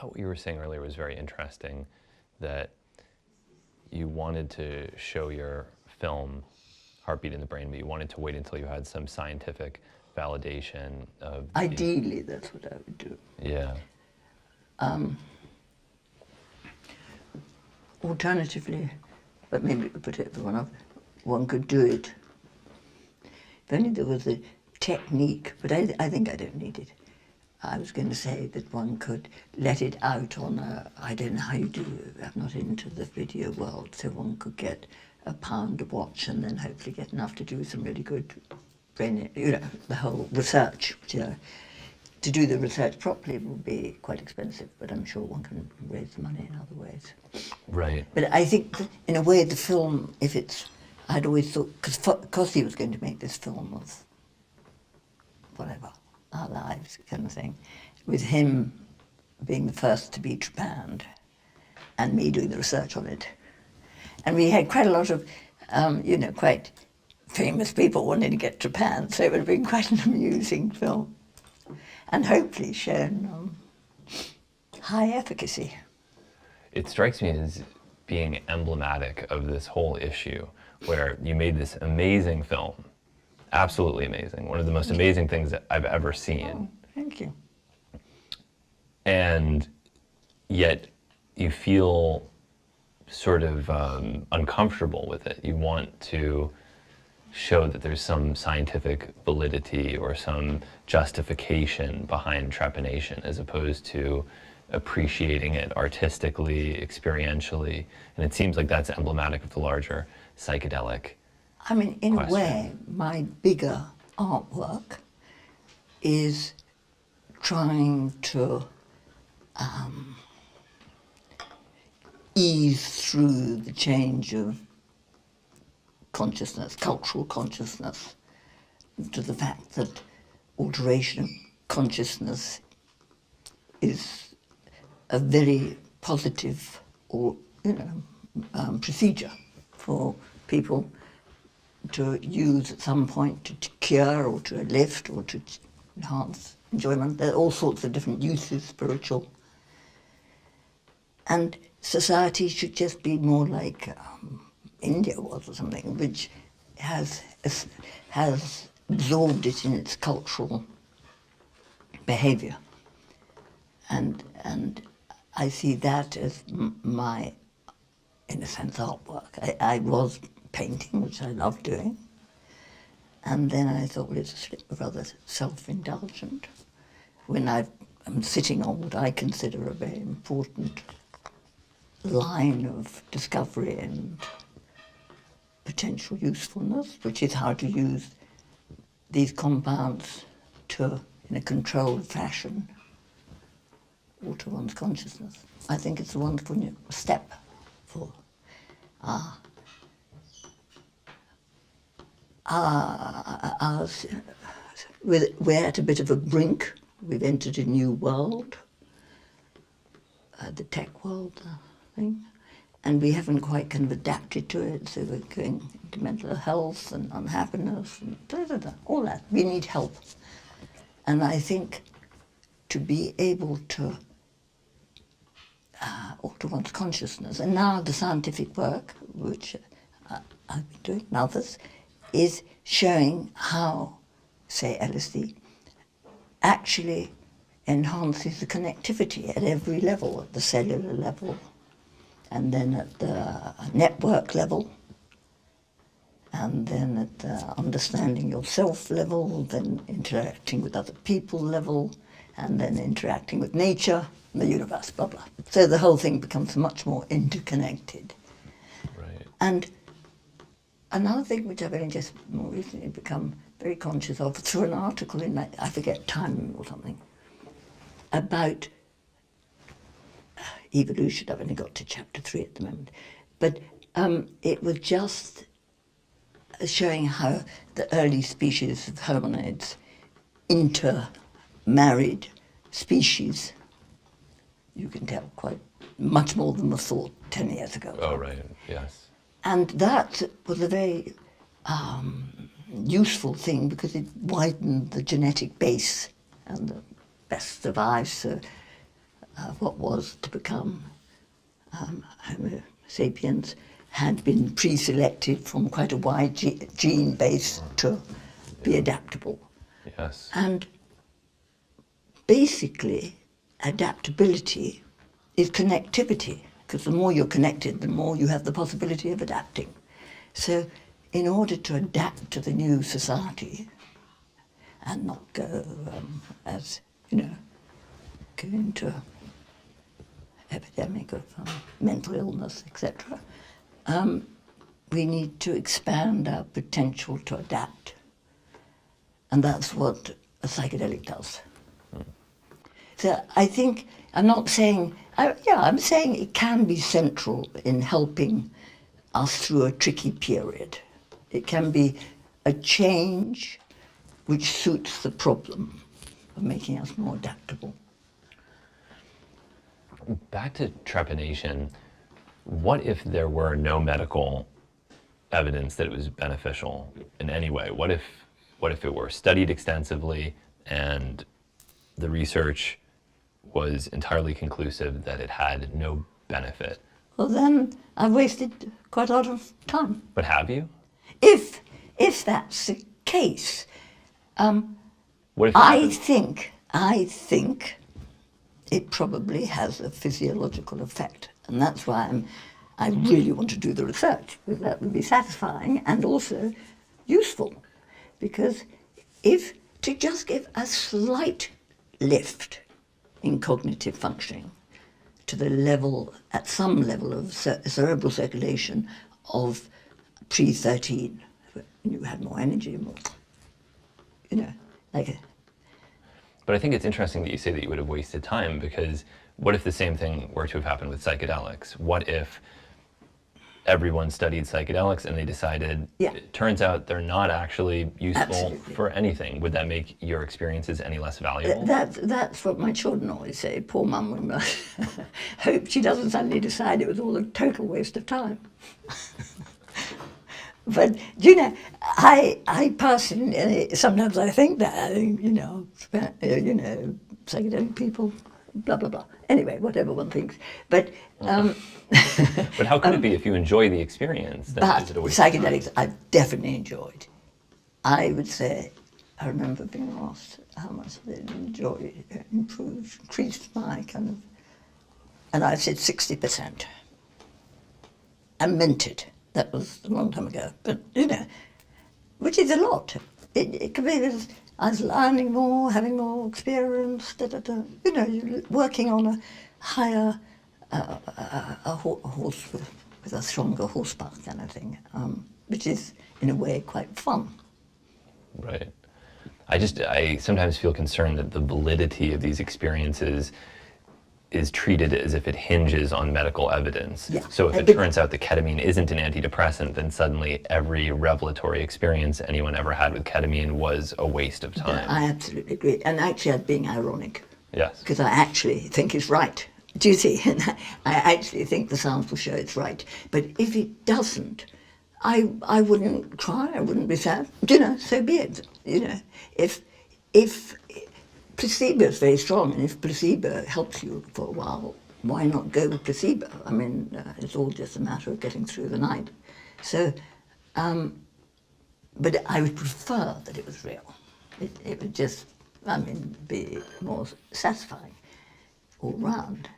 thought what you were saying earlier was very interesting, that you wanted to show your film Heartbeat in the Brain, but you wanted to wait until you had some scientific validation of... Ideally, that's what I would do. Yeah. Alternatively, but maybe to put it one up, one could do it. If only there was a technique, but I think I don't need it. I was going to say that one could let it out on a, I don't know how you do it, I'm not into the video world, so one could get £1 a watch and then hopefully get enough to do some really good brain, the whole research. To do the research properly would be quite expensive, but I'm sure one can raise the money in other ways. Right. But I think, that in a way, the film, if it's, I'd always thought, because he was going to make this film of whatever, our lives kind of thing, with him being the first to be trepanned and me doing the research on it. And we had quite a lot of, quite famous people wanting to get trepanned, so it would have been quite an amusing film. And hopefully shown high efficacy. It strikes me as being emblematic of this whole issue, where you made this amazing film, absolutely amazing, one of the most amazing things that I've ever seen. Oh, thank you. And yet you feel sort of uncomfortable with it. You want to show that there's some scientific validity or some justification behind trepanation, as opposed to appreciating it artistically, experientially. And it seems like that's emblematic of the larger psychedelic I mean, in question. a way, my bigger artwork is trying to ease through the change of consciousness, cultural consciousness, to the fact that alteration of consciousness is a very positive procedure for people to use at some point to cure or to lift or to enhance enjoyment. There are all sorts of different uses, spiritual. And society should just be more like India was or something, which has absorbed it in its cultural behavior. And I see that as my, in a sense, artwork. I was painting, which I love doing, and then I thought, well, it's rather self-indulgent. When I'm sitting on what I consider a very important line of discovery and potential usefulness, which is how to use these compounds to, in a controlled fashion, alter one's consciousness. I think it's a wonderful new step for we're at a bit of a brink. We've entered a new world, the tech world thing, and we haven't quite kind of adapted to it, so we're going into mental health and unhappiness and all that. We need help. And I think to be able to alter one's consciousness, and now the scientific work, which I've been doing, and others, is showing how, say, LSD actually enhances the connectivity at every level, at the cellular level, and then at the network level, and then at the understanding yourself level, then interacting with other people level, and then interacting with nature, the universe, blah, blah. So the whole thing becomes much more interconnected. Right. And another thing which I've only just more recently become very conscious of through an article in, I forget, Time or something, about evolution. I've only got to chapter 3 at the moment. But it was just showing how the early species of hominids intermarried species. You can tell quite much more than was thought 10 years ago. Oh, right, yes. And that was a very useful thing because it widened the genetic base, and the best survives. So what was to become Homo sapiens had been pre-selected from quite a wide gene base to be adaptable. Yes. And basically, adaptability is connectivity, because the more you're connected, the more you have the possibility of adapting. So in order to adapt to the new society and not go as, go into epidemic of mental illness, etc., we need to expand our potential to adapt. And that's what a psychedelic does. So I think, I'm saying it can be central in helping us through a tricky period. It can be a change which suits the problem of making us more adaptable. Back to trepanation, what if there were no medical evidence that it was beneficial in any way? What if it were studied extensively and the research was entirely conclusive that it had no benefit? Well, then I've wasted quite a lot of time. But have you? If that's the case, What if I think it probably has a physiological effect, and that's why I really want to do the research, because that would be satisfying and also useful. Because if to just give a slight lift in cognitive functioning to the level, at some level of cerebral circulation of pre-13, you had more energy, more, But I think it's interesting that you say that you would have wasted time, because what if the same thing were to have happened with psychedelics? What if everyone studied psychedelics and they decided, it turns out they're not actually useful for anything? Would that make your experiences any less valuable? That's what my children always say. Poor mum will hope she doesn't suddenly decide it was all a total waste of time. But, I personally, sometimes I think that, I think, psychedelic people, blah, blah, blah. Anyway, whatever one thinks. But but how could it be if you enjoy the experience? Then but is it a waste of time? psychedelics I've definitely enjoyed. I would say, I remember being asked how much they'd increased my kind of, and I said 60%. And meant it. That was a long time ago, but which is a lot. It could be that I was learning more, having more experience. You're working on a higher horse with a stronger horsepower kind of thing, which is in a way quite fun. Right. I sometimes feel concerned that the validity of these experiences is treated as if it hinges on medical evidence. Yeah. So if it turns out that ketamine isn't an antidepressant, then suddenly every revelatory experience anyone ever had with ketamine was a waste of time. I absolutely agree. And actually I'm being ironic. Yes. Because I actually think it's right. Do you see? I actually think the science will show it's right. But if it doesn't, I wouldn't cry, I wouldn't be sad. So be it. If placebo is very strong, and if placebo helps you for a while, why not go with placebo? I mean, it's all just a matter of getting through the night. So, but I would prefer that it was real. It would just, be more satisfying all round.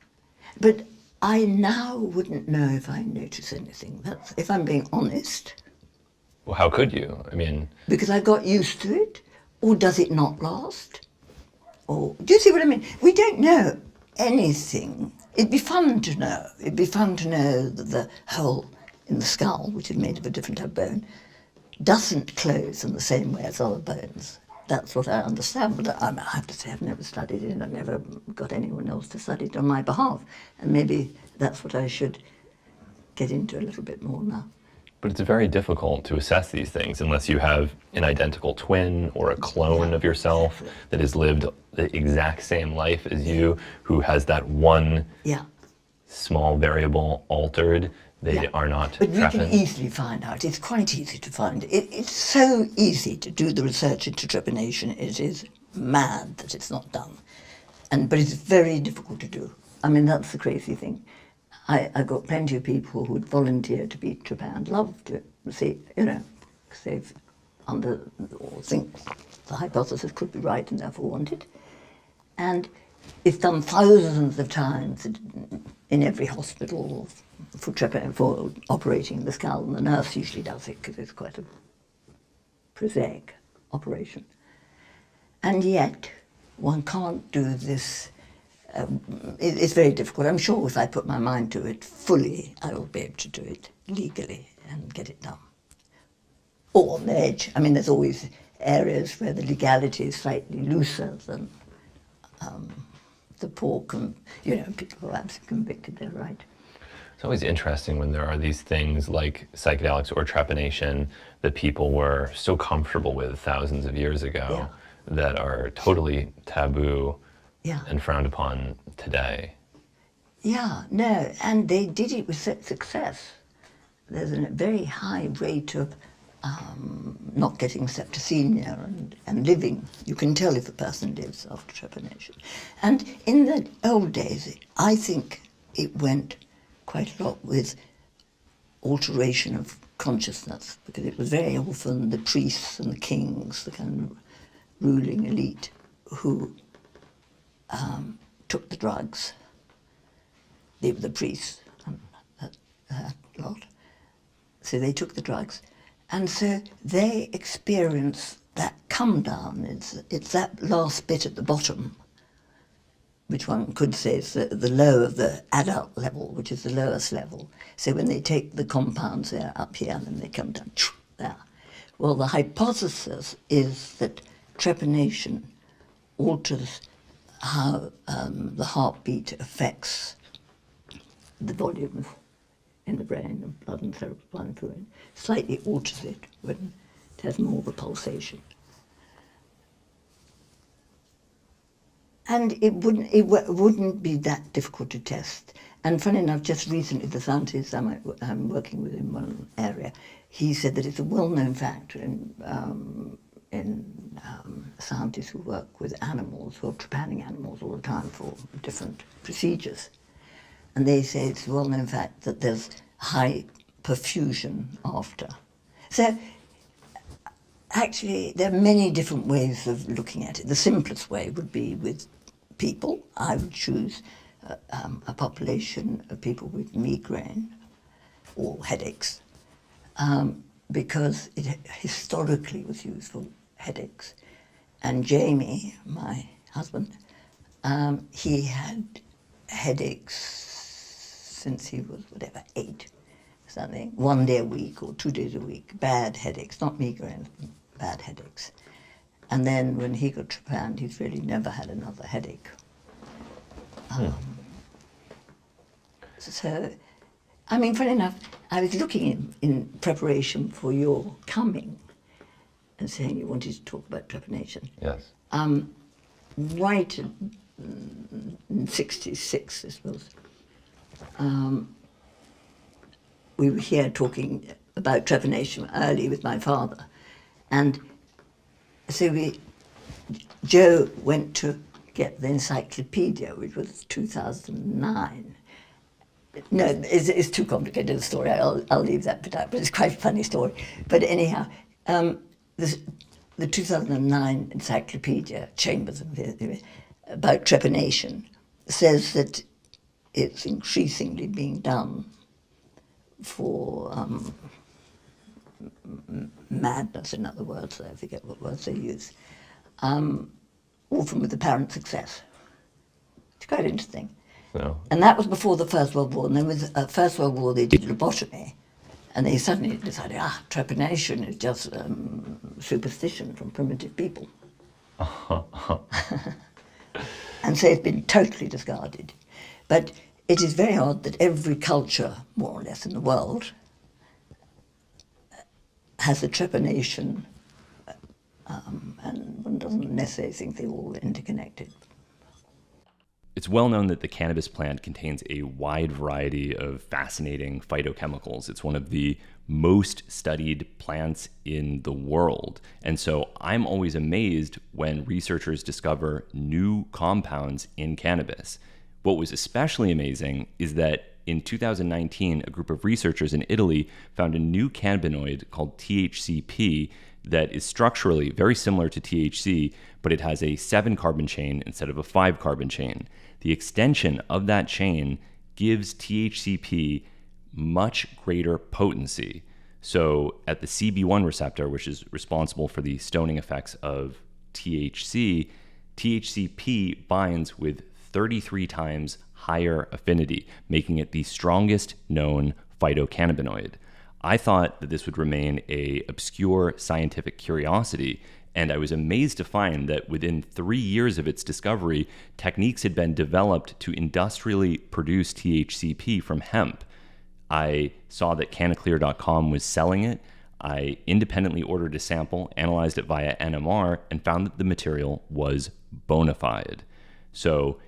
But I now wouldn't know if I notice anything. That's, if I'm being honest. Well, how could you? Because I got used to it, or does it not last? Or, do you see what I mean? We don't know anything. It'd be fun to know. It'd be fun to know that the hole in the skull, which is made of a different type of bone, doesn't close in the same way as other bones. That's what I understand, but I have to say I've never studied it. I've never got anyone else to study it on my behalf. And maybe that's what I should get into a little bit more now. But it's very difficult to assess these things unless you have an identical twin or a clone of yourself that has lived the exact same life as you, who has that one small variable altered. They are not But we can easily find out. It's quite easy to find. It's so easy to do the research into trepanation. It is mad that it's not done. But it's very difficult to do. I mean, that's the crazy thing. I got plenty of people who would volunteer to be trepanned, love to see, you know, because they've under or think the hypothesis could be right and therefore want it. And it's done thousands of times in every hospital for operating the skull, and the nurse usually does it because it's quite a prosaic operation. And yet, one can't do this. It's very difficult. I'm sure if I put my mind to it fully, I will be able to do it legally and get it done. Or on the edge. I mean, there's always areas where the legality is slightly looser than the poor, people who are absolutely convicted, they're right. It's always interesting when there are these things like psychedelics or trepanation that people were so comfortable with thousands of years ago that are totally taboo and frowned upon today. Yeah, no, and they did it with success. There's a very high rate of not getting septicemia and living. You can tell if a person lives after trepanation. And in the old days, I think it went quite a lot with alteration of consciousness, because it was very often the priests and the kings, the kind of ruling elite, who took the drugs. They were the priests and that lot. So they took the drugs. And so they experience that come down. It's that last bit at the bottom, which one could say is the low of the adult level, which is the lowest level. So when they take the compounds, they're up here, and then they come down there. Well, the hypothesis is that trepanation alters how the heartbeat affects the volumes in the brain of blood and cerebrospinal fluid, slightly alters it when it has more of a pulsation. And it wouldn't be that difficult to test. And funny enough, just recently, the scientist I'm working with in one area, he said that it's a well-known fact in scientists who work with animals, who are trepanning animals all the time for different procedures. And they say it's a well-known fact that there's high perfusion after. So actually, there are many different ways of looking at it. The simplest way would be with people. I would choose a population of people with migraine or headaches, because it historically was used for headaches. And Jamie, my husband, he had headaches since he was, 8, something, 1 day a week or 2 days a week, bad headaches, not migraines, bad headaches. And then when he got trepanned, he's really never had another headache. So, I mean, funny enough, I was looking in preparation for your coming and saying you wanted to talk about trepanation. Yes. Right in 66, this was, we were here talking about trepanation early with my father. And so Joe went to get the encyclopedia, which was 2009. No, it's too complicated a story. I'll leave that bit out, but it's quite a funny story. But anyhow, the 2009 encyclopedia, Chambers about trepanation, says that it's increasingly being done for madness, in other words, I forget what words they use, often with apparent success. It's quite interesting. So. And that was before the First World War, and then with the First World War they did lobotomy, and they suddenly decided, trepanation is just superstition from primitive people. And so it's been totally discarded. But it is very odd that every culture, more or less, in the world has a trepanation, and one doesn't necessarily think they're all interconnected. It's well known that the cannabis plant contains a wide variety of fascinating phytochemicals. It's one of the most studied plants in the world. And so I'm always amazed when researchers discover new compounds in cannabis. What was especially amazing is that in 2019, a group of researchers in Italy found a new cannabinoid called THCP that is structurally very similar to THC, but it has a 7-carbon chain instead of a 5-carbon chain. The extension of that chain gives THCP much greater potency. So at the CB1 receptor, which is responsible for the stoning effects of THC, THCP binds with 33 times higher affinity, making it the strongest known phytocannabinoid. I thought that this would remain an obscure scientific curiosity, and I was amazed to find that within 3 years of its discovery, techniques had been developed to industrially produce THCP from hemp. I saw that Canaclear.com was selling it. I independently ordered a sample, analyzed it via NMR, and found that the material was bona fide. So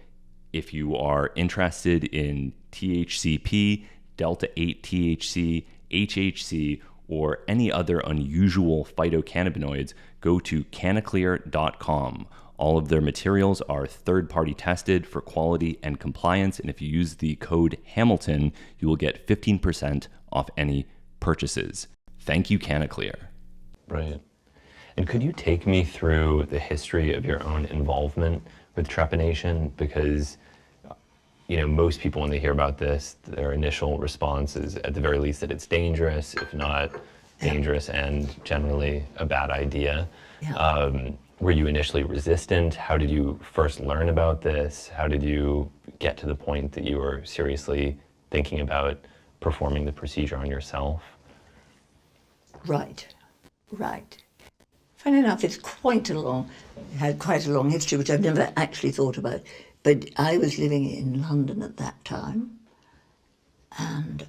if you are interested in THCP, Delta 8 THC, HHC, or any other unusual phytocannabinoids, go to Canaclear.com. All of their materials are third-party tested for quality and compliance, and if you use the code Hamilton, you will get 15% off any purchases. Thank you, Canaclear. Right. And could you take me through the history of your own involvement with trepanation? Because, most people, when they hear about this, their initial response is, at the very least, that it's dangerous, if not dangerous and generally a bad idea. Yeah. Were you initially resistant? How did you first learn about this? How did you get to the point that you were seriously thinking about performing the procedure on yourself? Right. Funny enough, it had quite a long history, which I've never actually thought about. But I was living in London at that time, and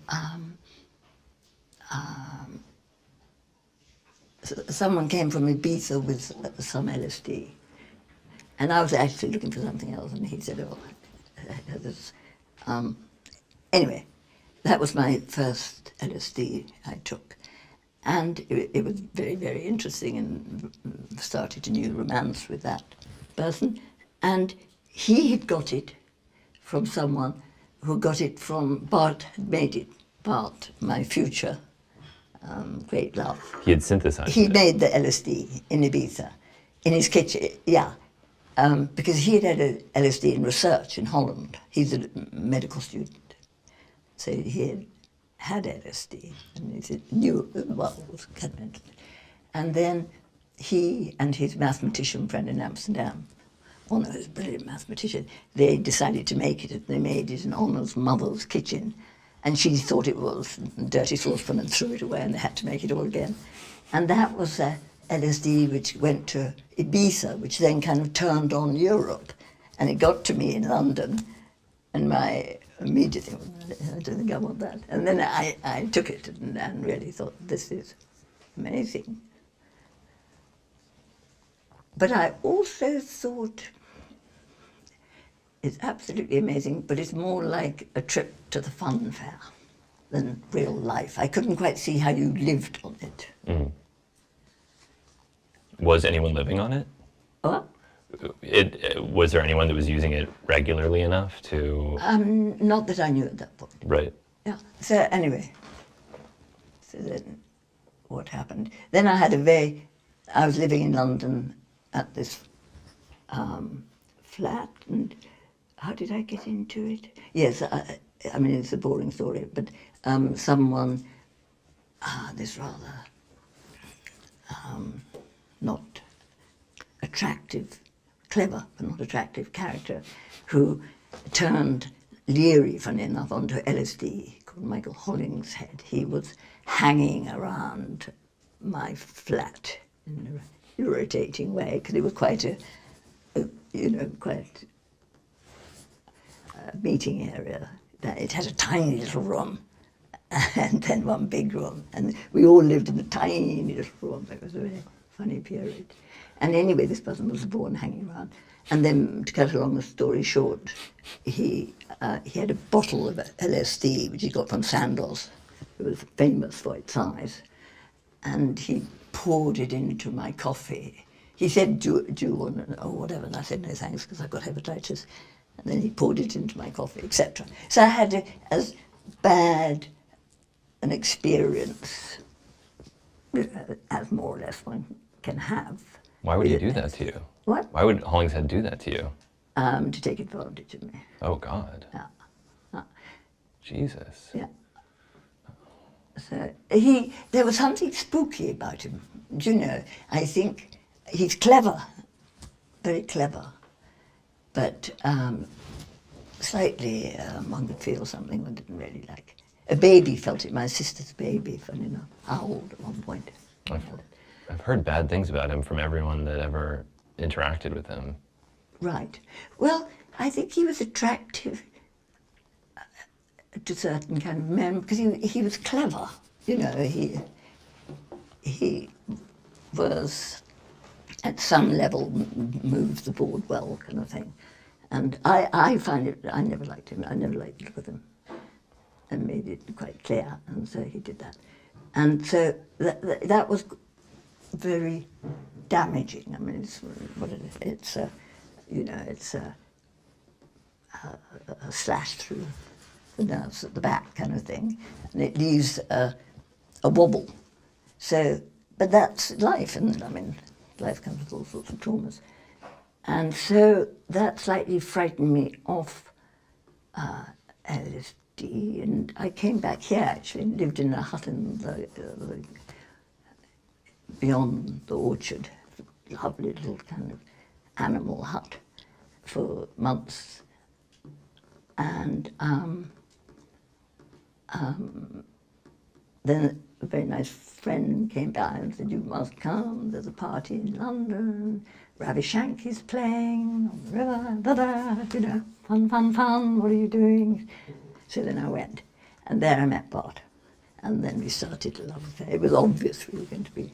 someone came from Ibiza with some LSD, and I was actually looking for something else, and he said, anyway, that was my first LSD I took. And it was very, very interesting, and started a new romance with that person. And he had got it from someone who got it from Bart, had made it. Bart, my future great love. He had synthesized He it. made the LSD in Ibiza, in his kitchen, because he had a LSD in research in Holland. He's a medical student. So he had LSD, and he knew well, it was kind of interesting. And then he and his mathematician friend in Amsterdam, one of his brilliant mathematician, they decided to make it, and they made it in Honnor's mother's kitchen. And she thought it was dirty saucepan and threw it away, and they had to make it all again. And that was LSD which went to Ibiza, which then kind of turned on Europe. And it got to me in London, and my immediate thing was, I don't think I want that. And then I took it and really thought, this is amazing. But I also thought, it's absolutely amazing, but it's more like a trip to the fun fair than real life. I couldn't quite see how you lived on it. Mm. Was anyone living on it? What? Was there anyone that was using it regularly enough to... Not that I knew at that point. Right. Yeah. So anyway, so then what happened? Then I was living in London at this flat, and how did I get into it? Yes, I mean, it's a boring story, but someone, this rather not attractive, clever but not attractive character, who turned Leary, funny enough, onto LSD, called Michael Hollingshead. He was hanging around my flat in an irritating way, because it was quite a meeting area. It had a tiny little room, and then one big room, and we all lived in a tiny little room. It was a very funny period. And anyway, this person was born hanging around. And then, to cut a long story short, he had a bottle of LSD, which he got from Sandoz. It was famous for its size. And he poured it into my coffee. He said, do you want to, or whatever, and I said, no thanks, because I've got hepatitis. and then he poured it into my coffee, etc. So I had as bad an experience as more or less one can have. Why would he do that to you? What? Why would Hollingshead do that to you? To take advantage of me. Oh, God. Yeah. Jesus. Yeah. So there was something spooky about him. Do you know? I think he's clever, very clever, but slightly, one could feel something one didn't really like. A baby felt it. My sister's baby, funny enough, howled at one point. I've heard bad things about him from everyone that ever interacted with him. Right. Well, I think he was attractive to certain kind of men because he was clever. You know, he was at some level moved the board well, kind of thing. And I find it. I never liked him. I never liked the look of him, and made it quite clear. And so he did that. And so that was very damaging. I mean, it's what it is. It's it's a slash through the nerves at the back, kind of thing, and it leaves a wobble. So, but that's life, and I mean, life comes with all sorts of traumas, and so that slightly frightened me off LSD, and I came back here actually and lived in a hut in the beyond the orchard, lovely little kind of animal hut for months, and then a very nice friend came by and said, "You must come, there's a party in London, Ravi Shankly's playing on the river, you know, fun, what are you doing?" So then I went, and there I met Bart, and then we started a love affair. It was obvious we were going to be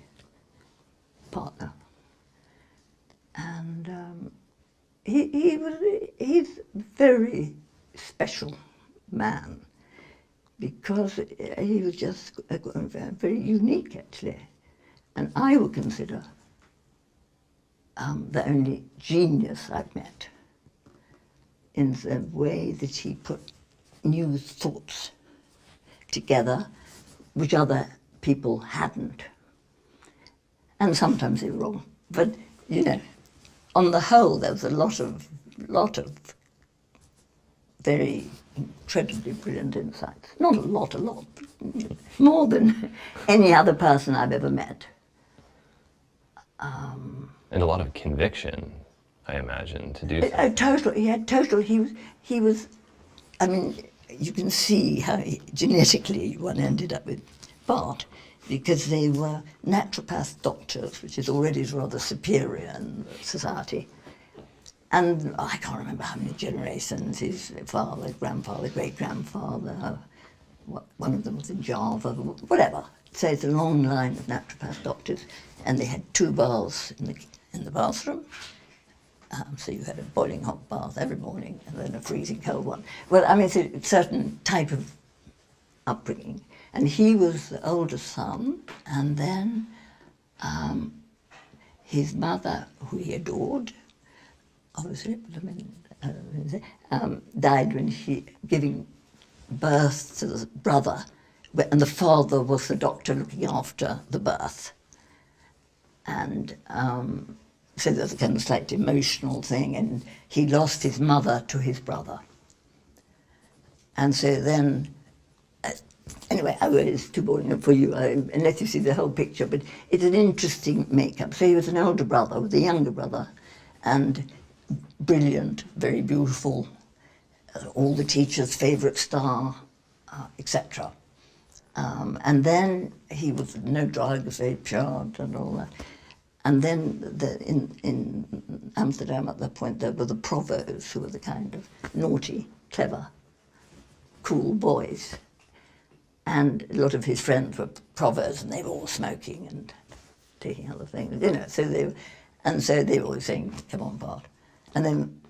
partner. And he's a very special man because he was just very unique, actually. And I would consider the only genius I've met in the way that he put new thoughts together which other people hadn't. And sometimes they were wrong. But, you know, on the whole, there was a lot of very incredibly brilliant insights. Not a lot, more than any other person I've ever met. And a lot of conviction, I imagine, to do so. Total. He was. I mean, you can see how genetically one ended up with Bart, because they were naturopath doctors, which is already rather superior in society. And I can't remember how many generations, his father, grandfather, great-grandfather, one of them was in Java, whatever. So it's a long line of naturopath doctors, and they had 2 baths in the bathroom. So you had a boiling hot bath every morning, and then a freezing cold one. Well, I mean, it's a certain type of upbringing. And he was the oldest son, and then his mother, who he adored, obviously, but I mean, died when giving birth to the brother, and the father was the doctor looking after the birth. And so there's a kind of slightly emotional thing, and he lost his mother to his brother. And so then, anyway, it's too boring for you, unless you see the whole picture, but it's an interesting makeup. So he was an older brother with a younger brother, and brilliant, very beautiful, all the teachers' favourite star, etc. And then he was no drugs, very pure and all that. And then in Amsterdam at that point there were the provos, who were the kind of naughty, clever, cool boys. And a lot of his friends were provos, and they were all smoking and taking other things, you know. So they were always saying, "Come on, Bart." And then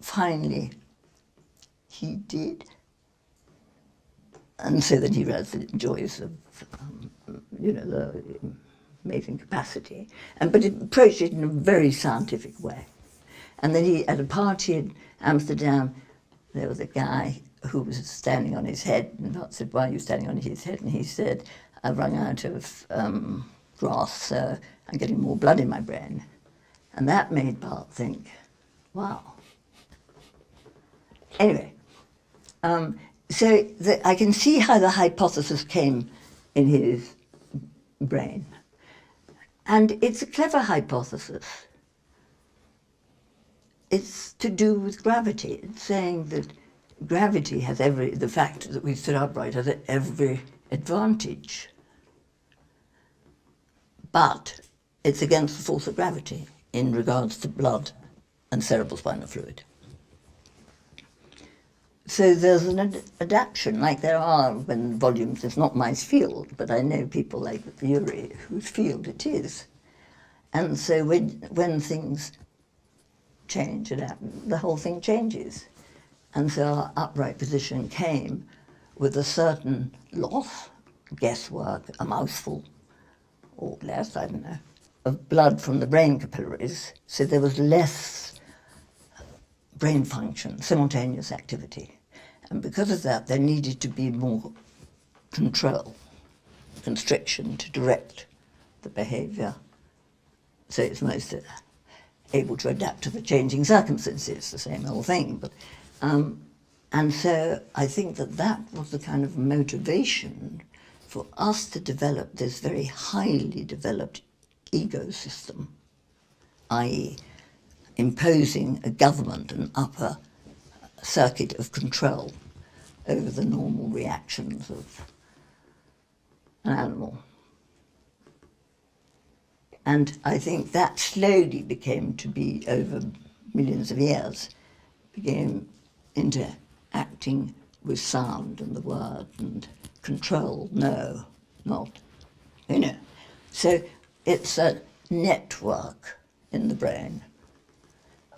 finally he did. And so then he realized the joys of, the amazing capacity, but it approached it in a very scientific way. And then at a party in Amsterdam, there was a guy who was standing on his head, and Bart said, "Why are you standing on his head?" And he said, "I've run out of grass, so I'm getting more blood in my brain." And that made Bart think, wow. Anyway, I can see how the hypothesis came in his brain. And it's a clever hypothesis. It's to do with gravity. It's saying that gravity has the fact that we sit upright has every advantage. But it's against the force of gravity in regards to blood and cerebrospinal fluid. So there's an adaptation, like there are when volumes, it's not my field, but I know people like Yuri whose field it is. And so when things change, the whole thing changes. And so our upright position came with a certain loss, guesswork, a mouthful, or less, I don't know, of blood from the brain capillaries. So there was less brain function, simultaneous activity. And because of that, there needed to be more control, constriction to direct the behavior. So it's most able to adapt to the changing circumstances, the same old thing. But, and so I think that was the kind of motivation for us to develop this very highly developed ecosystem, i.e. imposing a government, an upper circuit of control over the normal reactions of an animal. And I think that slowly became to be, over millions of years, became into acting with sound and the word and control, no, not, So it's a network in the brain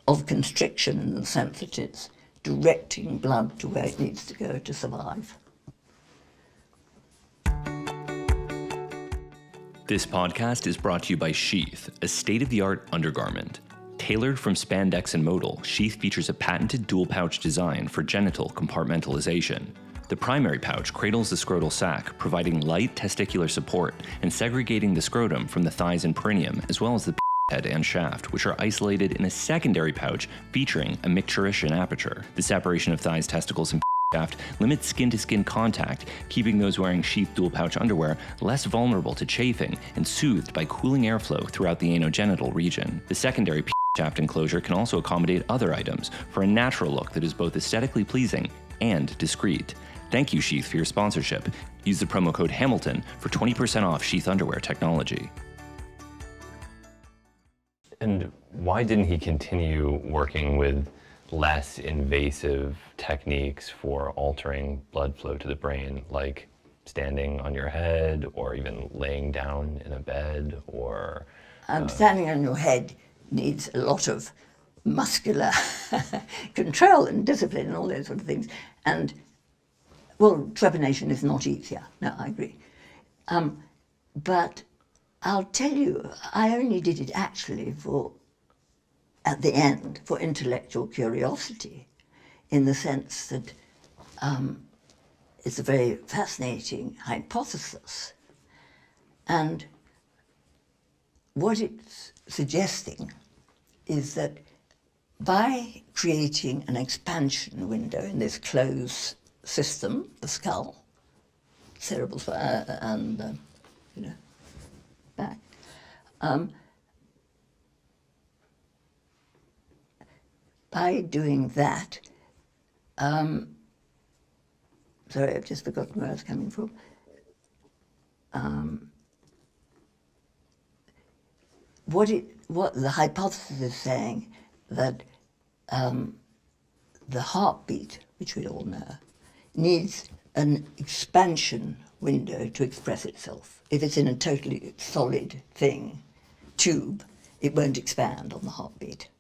of constriction in the sense that it's directing blood to where it needs to go to survive. This podcast is brought to you by Sheath, a state-of-the-art undergarment. Tailored from spandex and modal, Sheath features a patented dual-pouch design for genital compartmentalization. The primary pouch cradles the scrotal sac, providing light testicular support and segregating the scrotum from the thighs and perineum, as well as the head and shaft, which are isolated in a secondary pouch featuring a micturition aperture. The separation of thighs, testicles, and shaft limits skin-to-skin contact, keeping those wearing sheath dual-pouch underwear less vulnerable to chafing and soothed by cooling airflow throughout the anogenital region. The secondary shaft enclosure can also accommodate other items for a natural look that is both aesthetically pleasing and discreet. Thank you, Sheath, for your sponsorship. Use the promo code Hamilton for 20% off Sheath underwear technology. And why didn't he continue working with less invasive techniques for altering blood flow to the brain, like standing on your head or even laying down in a bed or... Standing on your head needs a lot of muscular control and discipline and all those sort of things. And, well, trepanation is not easier. No, I agree. But I'll tell you, I only did it actually at the end, for intellectual curiosity, in the sense that it's a very fascinating hypothesis. And what it's suggesting is that by creating an expansion window in this closed system, the skull, cerebral and back, by doing that, sorry, I've just forgotten where I was coming from. What the hypothesis is saying that the heartbeat, which we all know, needs an expansion window to express itself. If it's in a totally solid tube, it won't expand on the heartbeat.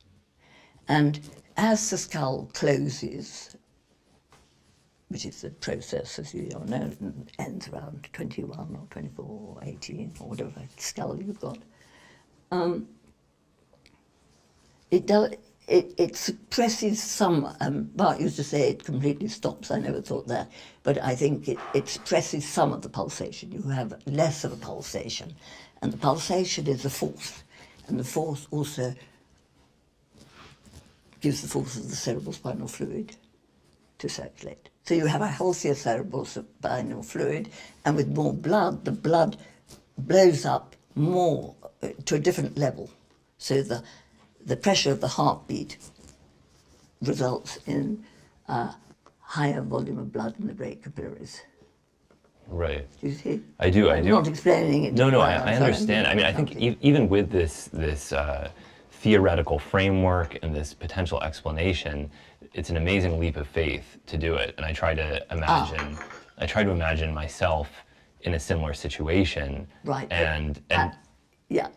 And as the skull closes, which is the process, as you all know, ends around 21 or 24 or 18 or whatever skull you've got, it suppresses some, Bart used to say it completely stops, I never thought that, but I think it suppresses some of the pulsation. You have less of a pulsation, and the pulsation is the force, and the force also gives the force of the cerebral spinal fluid to circulate. So you have a healthier cerebral spinal fluid, and with more blood, the blood blows up more to a different level. So the pressure of the heartbeat results in a higher volume of blood in the great capillaries. Right. Do you see? I do. I'm not explaining it. No, I Sorry, understand. I mean, I think even with this theoretical framework and this potential explanation, it's an amazing leap of faith to do it. And I try to imagine myself in a similar situation. Right. And yeah.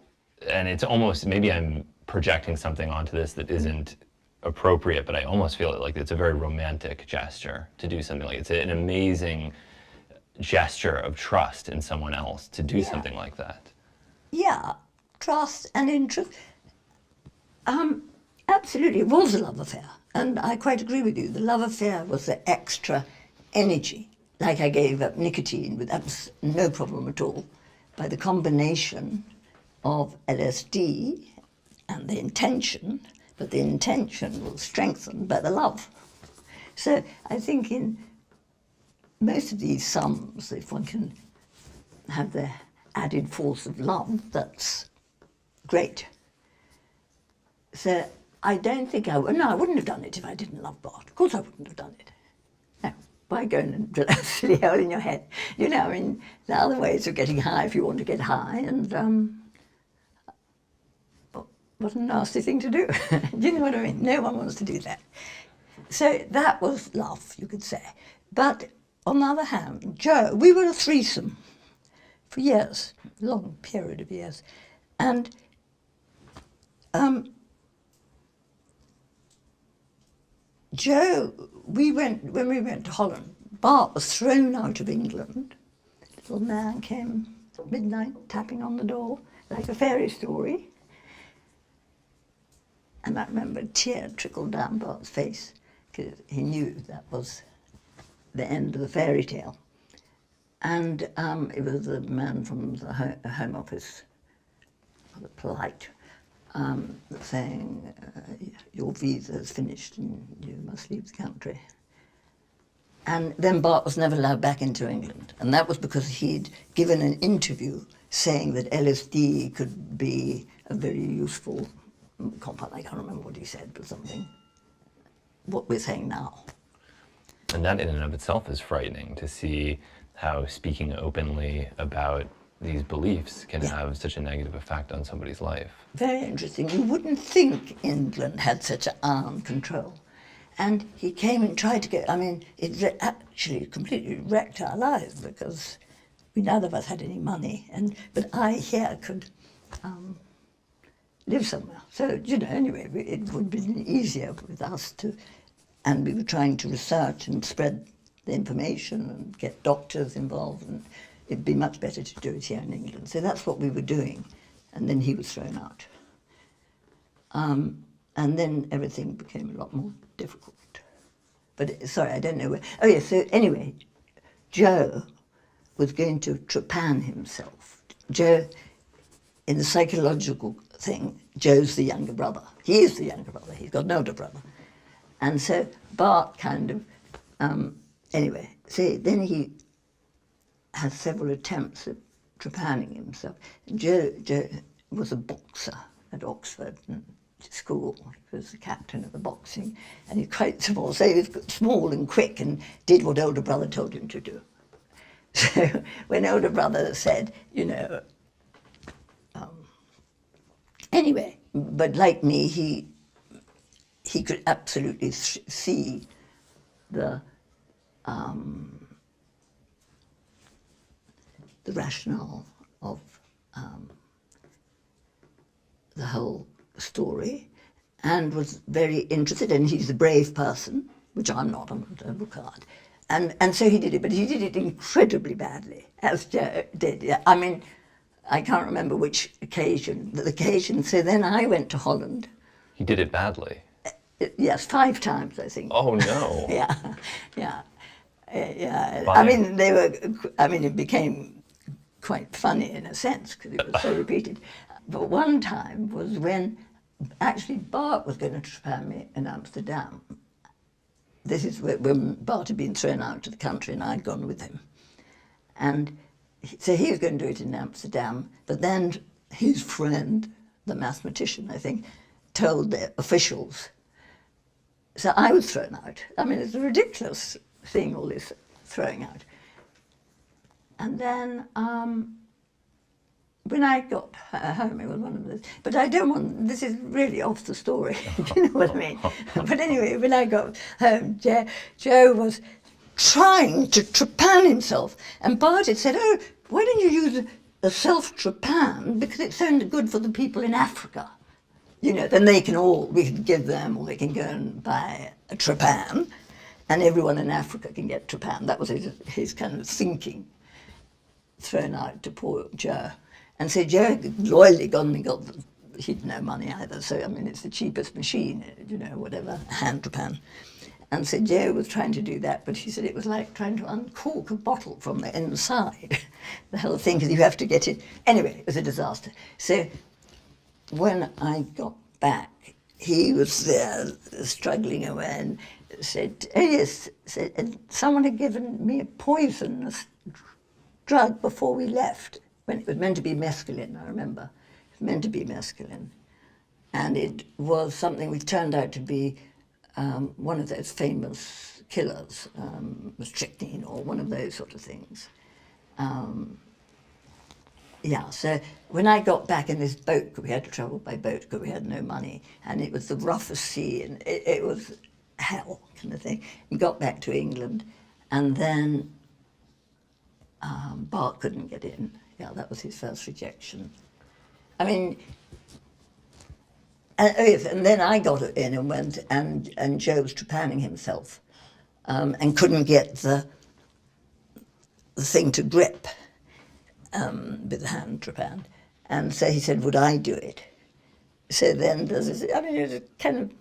and it's almost, maybe I'm projecting something onto this that isn't appropriate, but I almost feel like it's a very romantic gesture to do something like it's an amazing gesture of trust in someone else to do something like that. Yeah, trust and interest. Absolutely, it was a love affair. And I quite agree with you. The love affair was the extra energy. Like I gave up nicotine, but that was no problem at all. By the combination of LSD and the intention, but the intention was strengthened by the love. So I think in most of these sums, if one can have the added force of love, that's great. So I don't think I would. No, I wouldn't have done it if I didn't love Bart. Of course I wouldn't have done it. No, why go and drill a silly hole in your head? You know, I mean, there are other ways of getting high if you want to get high, and what a nasty thing to do. Do you know what I mean? No one wants to do that. So that was love, you could say. But on the other hand, Joe, we were a threesome for years, a long period of years. And Joe, when we went to Holland, Bart was thrown out of England. A little man came at midnight, tapping on the door, like a fairy story. And I remember a tear trickled down Bart's face, because he knew that was the end of the fairy tale. And it was a man from the Home Office, rather polite, saying, your visa is finished and you must leave the country. And then Bart was never allowed back into England. And that was because he'd given an interview saying that LSD could be a very useful compound. I can't remember what he said, but something, what we're saying now. And that in and of itself is frightening, to see how speaking openly about these beliefs can have such a negative effect on somebody's life. Very interesting. You wouldn't think England had such an iron control. And he came and tried to get, I mean, it actually completely wrecked our lives because we neither of us had any money. But I here could live somewhere. So, you know, anyway, it would have been easier with us to, and we were trying to research and spread the information and get doctors involved, and it'd be much better to do it here in England. So that's what we were doing, and then he was thrown out. And then everything became a lot more difficult. But, sorry, I don't know where. Oh, yeah, so anyway, Joe was going to trepan himself. Joe, in the psychological thing, Joe's the younger brother. He is the younger brother. He's got an older brother. And so Bart kind of, anyway, so then he had several attempts at trepanning himself. Joe was a boxer at Oxford school. He was the captain of the boxing, and he's quite small. So he was small and quick and did what older brother told him to do. So when older brother said, you know, anyway, but like me, he could absolutely see the rationale of the whole story, and was very interested, and he's a brave person, which I'm not, I'm a bookard. And so he did it, but he did it incredibly badly, as Joe did. Yeah. I mean, I can't remember which occasion, so then I went to Holland. He did it badly. Yes, 5 times, I think. Oh no. Yeah, yeah, yeah. I Fine. mean, it became quite funny in a sense because it was so repeated. But one time was when actually Bart was going to Japan me in Amsterdam. This is when Bart had been thrown out to the country and I'd gone with him. And so he was going to do it in Amsterdam, but then his friend, the mathematician, I think, told the officials. So I was thrown out. I mean, it's a ridiculous thing, all this throwing out. And then when I got home, it was one of those. But I don't want, this is really off the story, do you know what I mean? But anyway, when I got home, Joe was trying to trepan himself. And Bart had said, oh, why don't you use a self-trepan? Because it's so good for the people in Africa. You know, then we can give them, or they can go and buy a trepan, and everyone in Africa can get trepan. That was his kind of thinking, thrown out to poor Joe. And so Joe had loyally gone and he'd no money either, so I mean, it's the cheapest machine, you know, whatever, hand trepan. And so Joe was trying to do that, but she said it was like trying to uncork a bottle from the inside. The whole thing, because you have to get it. Anyway, it was a disaster. So when I got back, he was there struggling away and said, oh yes, and someone had given me a poisonous drug before we left, when it was meant to be mescaline, I remember. It was meant to be mescaline. And it was something which turned out to be one of those famous killers, strychnine or one of those sort of things. Yeah, so when I got back in this boat, because we had to travel by boat because we had no money, and it was the roughest sea, and it was hell kind of thing. We got back to England, and then Bart couldn't get in. Yeah, that was his first rejection. I mean, and then I got in and went, and Joe was trepanning himself, and couldn't get the thing to grip. With the hand trepan. And so he said, would I do it? So then there's this, I mean, it's a kind of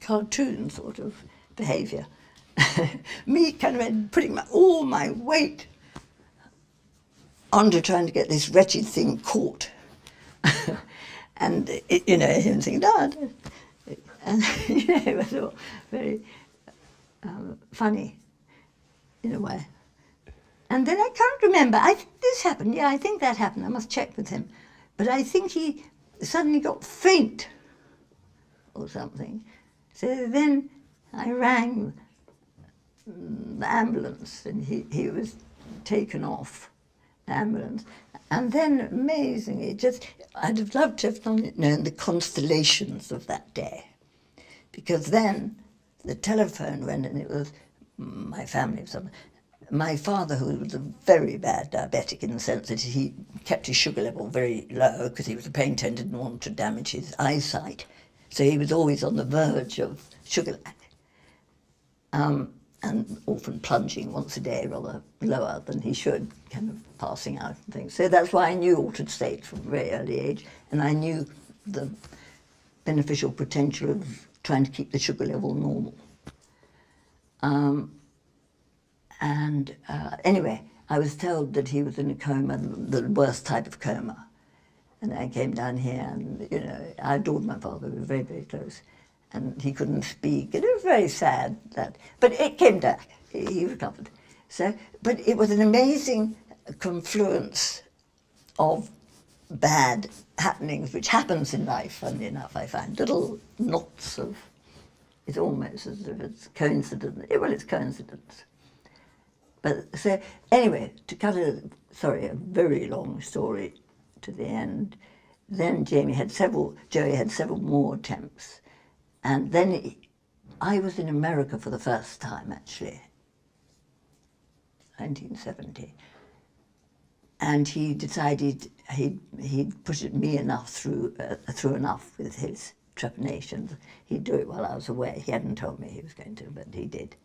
cartoon sort of behaviour. Me kind of putting all my weight onto trying to get this wretched thing caught. And, you know, him thinking, no, I don't. And, you know, it was all very funny in a way. And then I can't remember, this happened, yeah, I think that happened, I must check with him. But I think he suddenly got faint or something. So then I rang the ambulance and he was taken off the ambulance. And then amazingly, I'd have loved to have known the constellations of that day. Because then the telephone went and it was my family or something. My father, who was a very bad diabetic in the sense that he kept his sugar level very low because he was a painter and didn't want to damage his eyesight. So he was always on the verge of sugar and often plunging once a day rather lower than he should, kind of passing out and things. So that's why I knew altered states from a very early age, and I knew the beneficial potential of trying to keep the sugar level normal. Anyway, I was told that he was in a coma, the worst type of coma. And I came down here and, you know, I adored my father, we were very, very close. And he couldn't speak, and it was very sad but it came back, he recovered. So, but it was an amazing confluence of bad happenings, which happens in life, funnily enough, I find. Little knots of, it's almost as if it's coincidence. Well, it's coincidence. But so, anyway, to cut a very long story to the end, then Joey had several more attempts. And then I was in America for the first time, actually, 1970. And he decided he'd put me enough through enough with his trepanations. He'd do it while I was away. He hadn't told me he was going to, but he did.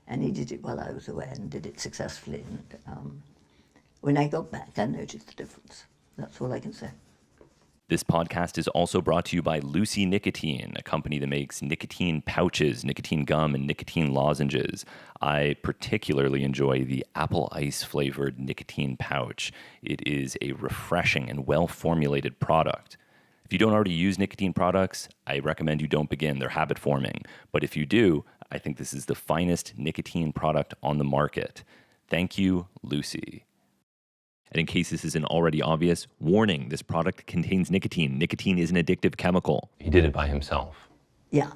And he did it while I was away and did it successfully. And when I got back, I noticed the difference. That's all I can say. This podcast is also brought to you by Lucy Nicotine, a company that makes nicotine pouches, nicotine gum, and nicotine lozenges. I particularly enjoy the apple ice flavored nicotine pouch. It is a refreshing and well-formulated product. If you don't already use nicotine products, I recommend you don't begin. They're habit forming. But if you do, I think this is the finest nicotine product on the market. Thank you, Lucy. And in case this isn't already obvious, warning, this product contains nicotine. Nicotine is an addictive chemical. He did it by himself. Yeah.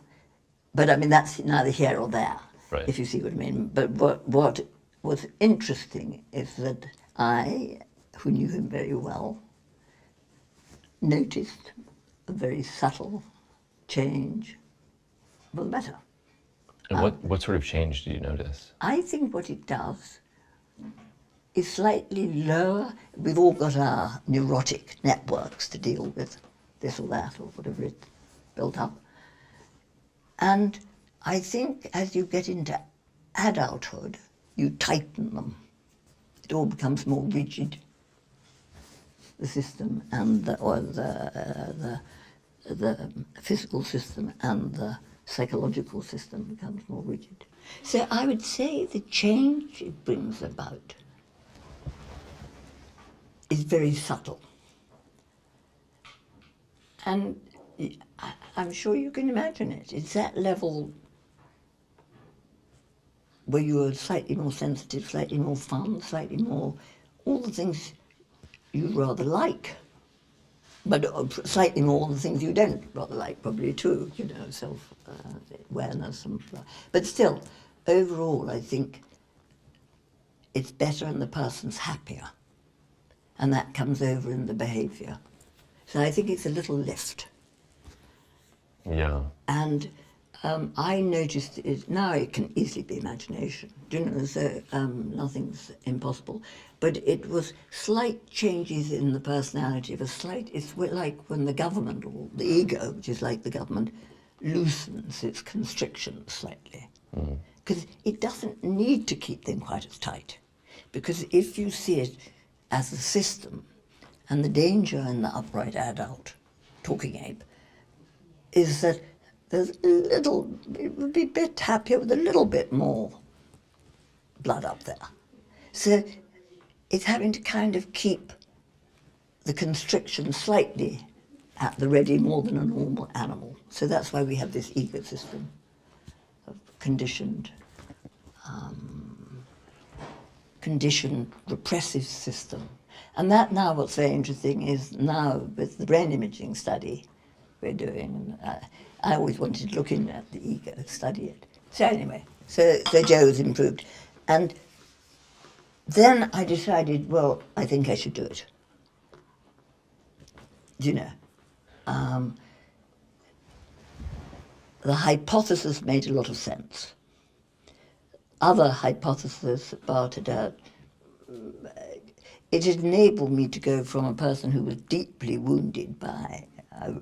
But I mean, that's neither here or there, Right. if you see what I mean. But what was interesting is that I, who knew him very well, noticed a very subtle change for the better. And what sort of change do you notice? I think what it does is slightly lower. We've all got our neurotic networks to deal with this or that or whatever it's built up. And I think as you get into adulthood, you tighten them. It all becomes more rigid. The system and the physical system and the psychological system becomes more rigid. So I would say the change it brings about is very subtle. And I'm sure you can imagine it. It's that level where you're slightly more sensitive, slightly more fun, slightly more, all the things you rather like, but slightly more the things you don't rather like, probably too, you know, self-awareness. But still, overall, I think it's better and the person's happier. And that comes over in the behaviour. So I think it's a little lift. Yeah. And I noticed it, now it can easily be imagination, you know, so nothing's impossible. But it was slight changes in the personality of it's like when the government, or the ego, which is like the government, loosens its constrictions slightly. Because it doesn't need to keep them quite as tight. Because if you see it as a system, and the danger in the upright adult, talking ape, is that there's it would be a bit happier with a little bit more blood up there. So it's having to kind of keep the constriction slightly at the ready more than a normal animal. So that's why we have this ecosystem of conditioned repressive system. And that now, what's very interesting is now with the brain imaging study we're doing, I always wanted to look in at the ego, study it. So anyway, so Joe's improved. And then I decided, well, I think I should do it. You know, the hypothesis made a lot of sense. Other hypotheses about it, it enabled me to go from a person who was deeply wounded by a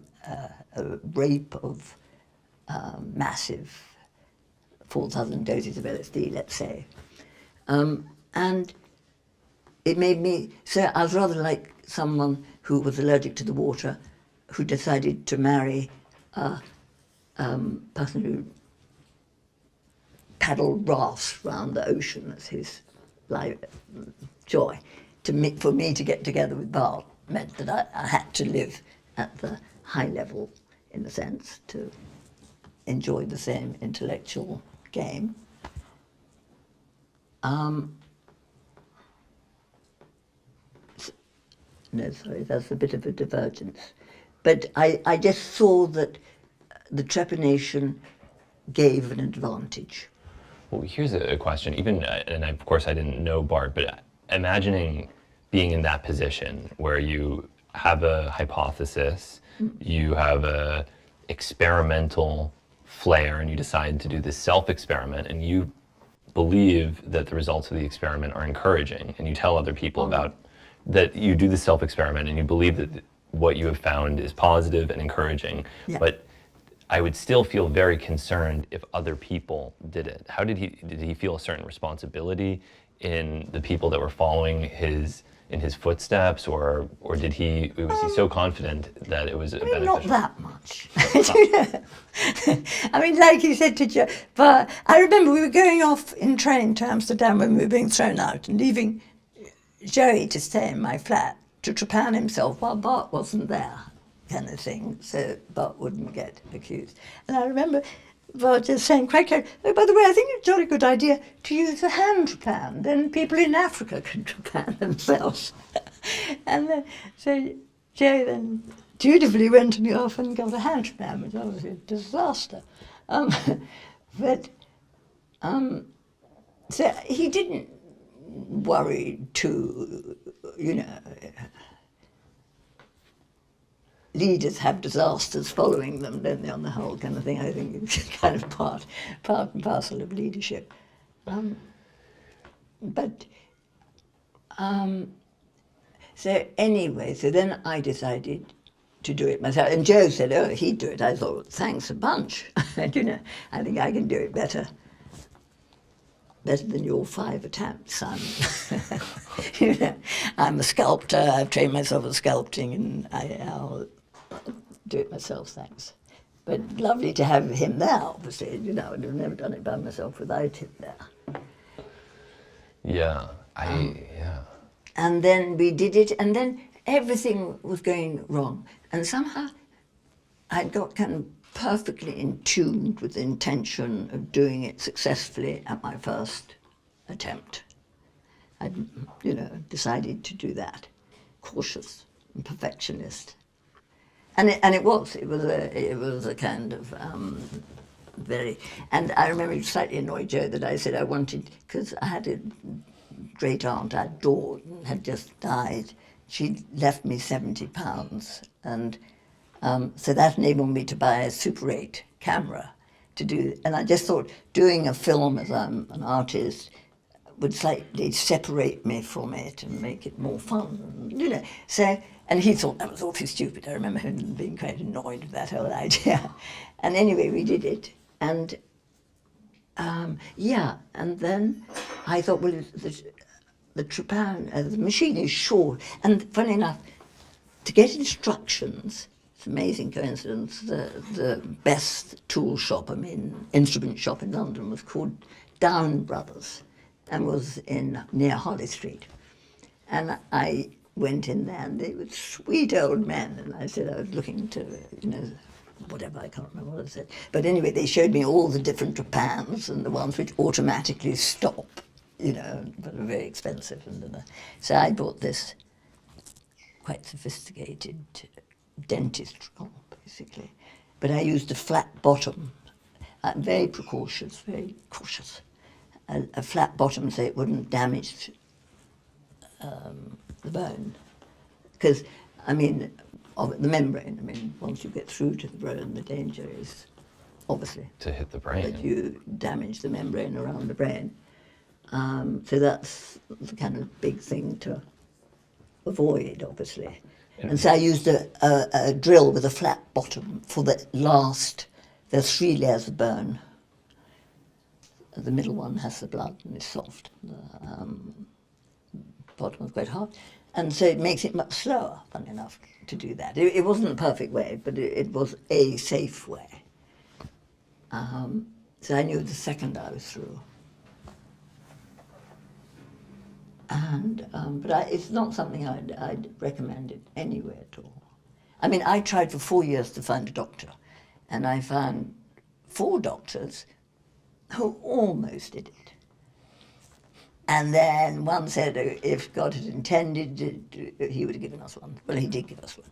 rape of massive 4,000 doses of LSD, let's say. And it made me, so I was rather like someone who was allergic to the water, who decided to marry a person who paddled rafts round the ocean as his joy. For me to get together with Bart meant that I had to live at the high level, in a sense, to enjoy the same intellectual game. No, sorry, that's a bit of a divergence. But I just saw that the trepanation gave an advantage. Well, here's a question. Even, and of course I didn't know Bart, but imagining being in that position where you have a hypothesis, you have a experimental flair, and you decide to do this self-experiment, and you believe that the results of the experiment are encouraging, and you tell other people about that. You do the self-experiment, and you believe that what you have found is positive and encouraging. Yeah. But I would still feel very concerned if other people did it. How did he feel a certain responsibility in the people that were following in his footsteps, or was he so confident that it was a beneficial? Not that much. I mean, like you said to Joe, but I remember we were going off in train to Amsterdam when we were being thrown out and leaving Joey to stay in my flat to trepan himself while Bart wasn't there, kind of thing, so Bart wouldn't get accused. And I remember Bart just saying quite clearly, oh, by the way, I think it's a jolly good idea to use a hand trepan, then people in Africa can trepan themselves. And then, so Joey then dutifully went to me off and got a hand trepan, which was obviously a disaster. So he didn't worry too, leaders have disasters following them, don't they, on the whole kind of thing. I think it's kind of part and parcel of leadership. So anyway, so then I decided to do it myself. And Joe said, oh, he'd do it. I thought, thanks a bunch. I think I can do it better than your 5 attempts. I'm a sculptor. I've trained myself in sculpting, and I'll do it myself, thanks. But lovely to have him there, obviously. I'd have never done it by myself without him there. Yeah, And then we did it, and then everything was going wrong. And somehow I got kind of perfectly in tune with the intention of doing it successfully at my first attempt. I, decided to do that, cautious and perfectionist, and it was a kind of very. And I remember it slightly annoyed Joe that I said I wanted, because I had a great aunt I adored and had just died. She left me £70, and so that enabled me to buy a Super 8 camera to do. And I just thought doing a film as I'm an artist would slightly separate me from it and make it more fun, So, and he thought that was awfully stupid. I remember him being quite annoyed with that whole idea. And anyway, we did it. And and then I thought, well, the trepan, the machine is short. And funny enough, to get instructions, it's an amazing coincidence, the best tool shop, instrument shop in London was called Down Brothers, and was near Harley Street. And I went in there, and they were sweet old men, and I said I was looking to, whatever, I can't remember what I said. But anyway, they showed me all the different trepans and the ones which automatically stop, but are very expensive. So I bought this quite sophisticated dentist rod, basically. But I used a flat bottom. I'm very cautious. A flat bottom so it wouldn't damage the bone. Because, of the membrane, once you get through to the bone, the danger is obviously to hit the brain. That you damage the membrane around the brain. So that's the kind of big thing to avoid, obviously. And so I used a drill with a flat bottom for there's 3 layers of bone. The middle one has the blood and is soft. The bottom is quite hard. And so it makes it much slower, funny enough, to do that. It wasn't a perfect way, but it was a safe way. So I knew the second I was through. And but it's not something I'd recommend it anywhere at all. I tried for 4 years to find a doctor, and I found 4 doctors who almost did it. And then one said if God had intended, he would have given us one. Well, he did give us one.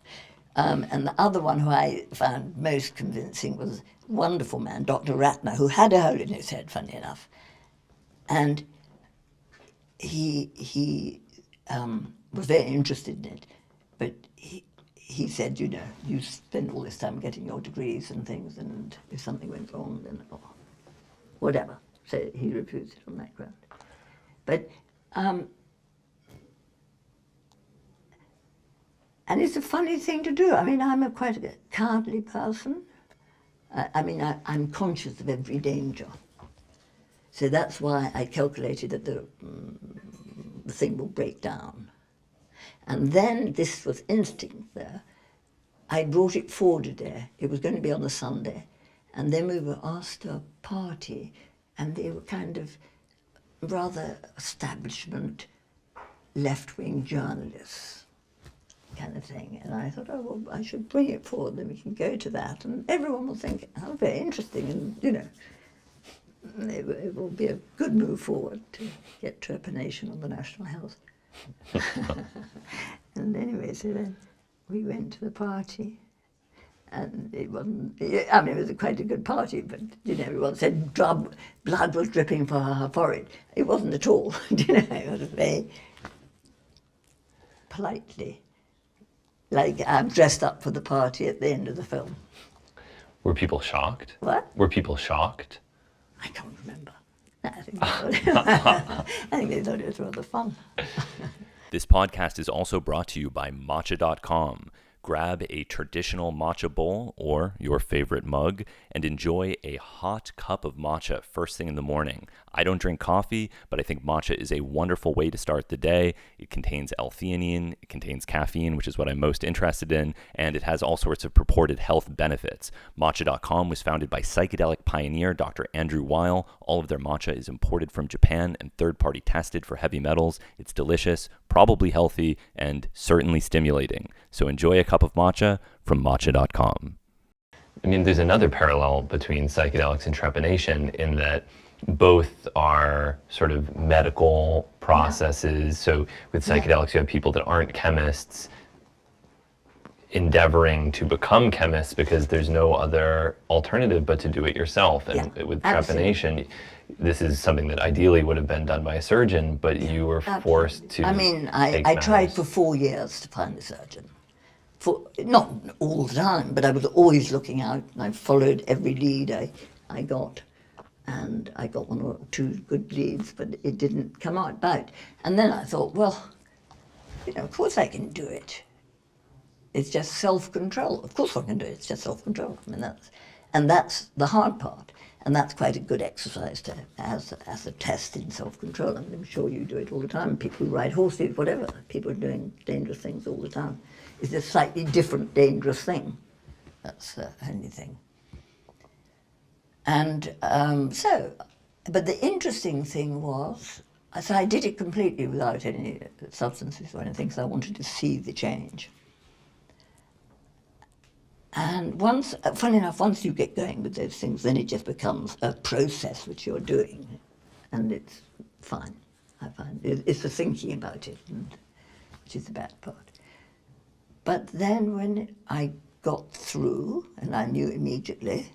And the other one who I found most convincing was a wonderful man, Dr. Ratner, who had a hole in his head, funny enough. And he was very interested in it, but he said, you spend all this time getting your degrees and things, and if something went wrong, then whatever. So he refused it on that ground. But and it's a funny thing to do. I'm quite a cowardly person. I'm conscious of every danger. So that's why I calculated that the thing will break down. And then this was instinct there. I brought it forward a day. It was going to be on a Sunday. And then we were asked to a party, and they were kind of rather establishment, left-wing journalists kind of thing. And I thought, oh, well, I should bring it forward, then we can go to that. And everyone will think, how very interesting, and, you know, it will be a good move forward to get trepanation on the national health. And anyway, so then we went to the party, and it wasn't, I mean, it was quite a good party, but, you know, everyone said blood was dripping from her forehead. It wasn't at all, you know, it was very politely, like I'm dressed up for the party at the end of the film. Were people shocked? What? Were people shocked? I can't remember. I think they thought it was rather fun. This podcast is also brought to you by matcha.com. Grab a traditional matcha bowl or your favorite mug and enjoy a hot cup of matcha first thing in the morning. I don't drink coffee, but I think matcha is a wonderful way to start the day. It contains L-theanine, it contains caffeine, which is what I'm most interested in, and it has all sorts of purported health benefits. Matcha.com was founded by psychedelic pioneer Dr. Andrew Weil. All of their matcha is imported from Japan and third-party tested for heavy metals. It's delicious, probably healthy, and certainly stimulating. So enjoy a cup of matcha from matcha.com. I mean, there's another parallel between psychedelics and trepanation in that both are sort of medical processes. So with psychedelics, you have people that aren't chemists endeavoring to become chemists because there's no other alternative but to do it yourself. And with trepanation, this is something that ideally would have been done by a surgeon, but you were forced to. I mean, I tried for 4 years to find a surgeon. Not all the time, but I was always looking out, and I followed every lead I got. And I got 1 or 2 good leads, but it didn't come out right. And then I thought, well, you know, of course I can do it. It's just self-control. Of course I can do it. It's just self-control. I mean, that's the hard part. And that's quite a good exercise to as a test in self-control. I mean, I'm sure you do it all the time. People who ride horses, whatever, people are doing dangerous things all the time. It's a slightly different dangerous thing. That's the only thing. And but the interesting thing was, so I did it completely without any substances or anything, because I wanted to see the change. And once, funny enough, once you get going with those things, then it just becomes a process which you're doing, and it's fine. I find it's the thinking about it, which is the bad part. But then when I got through, and I knew immediately,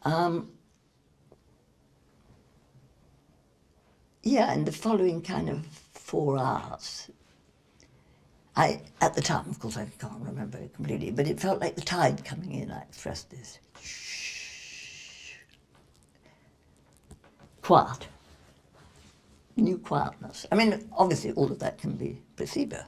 in the following kind of 4 hours, at the time, of course, I can't remember it completely, but it felt like the tide coming in. I expressed this. Quiet. New quietness. I mean, obviously, all of that can be placebo.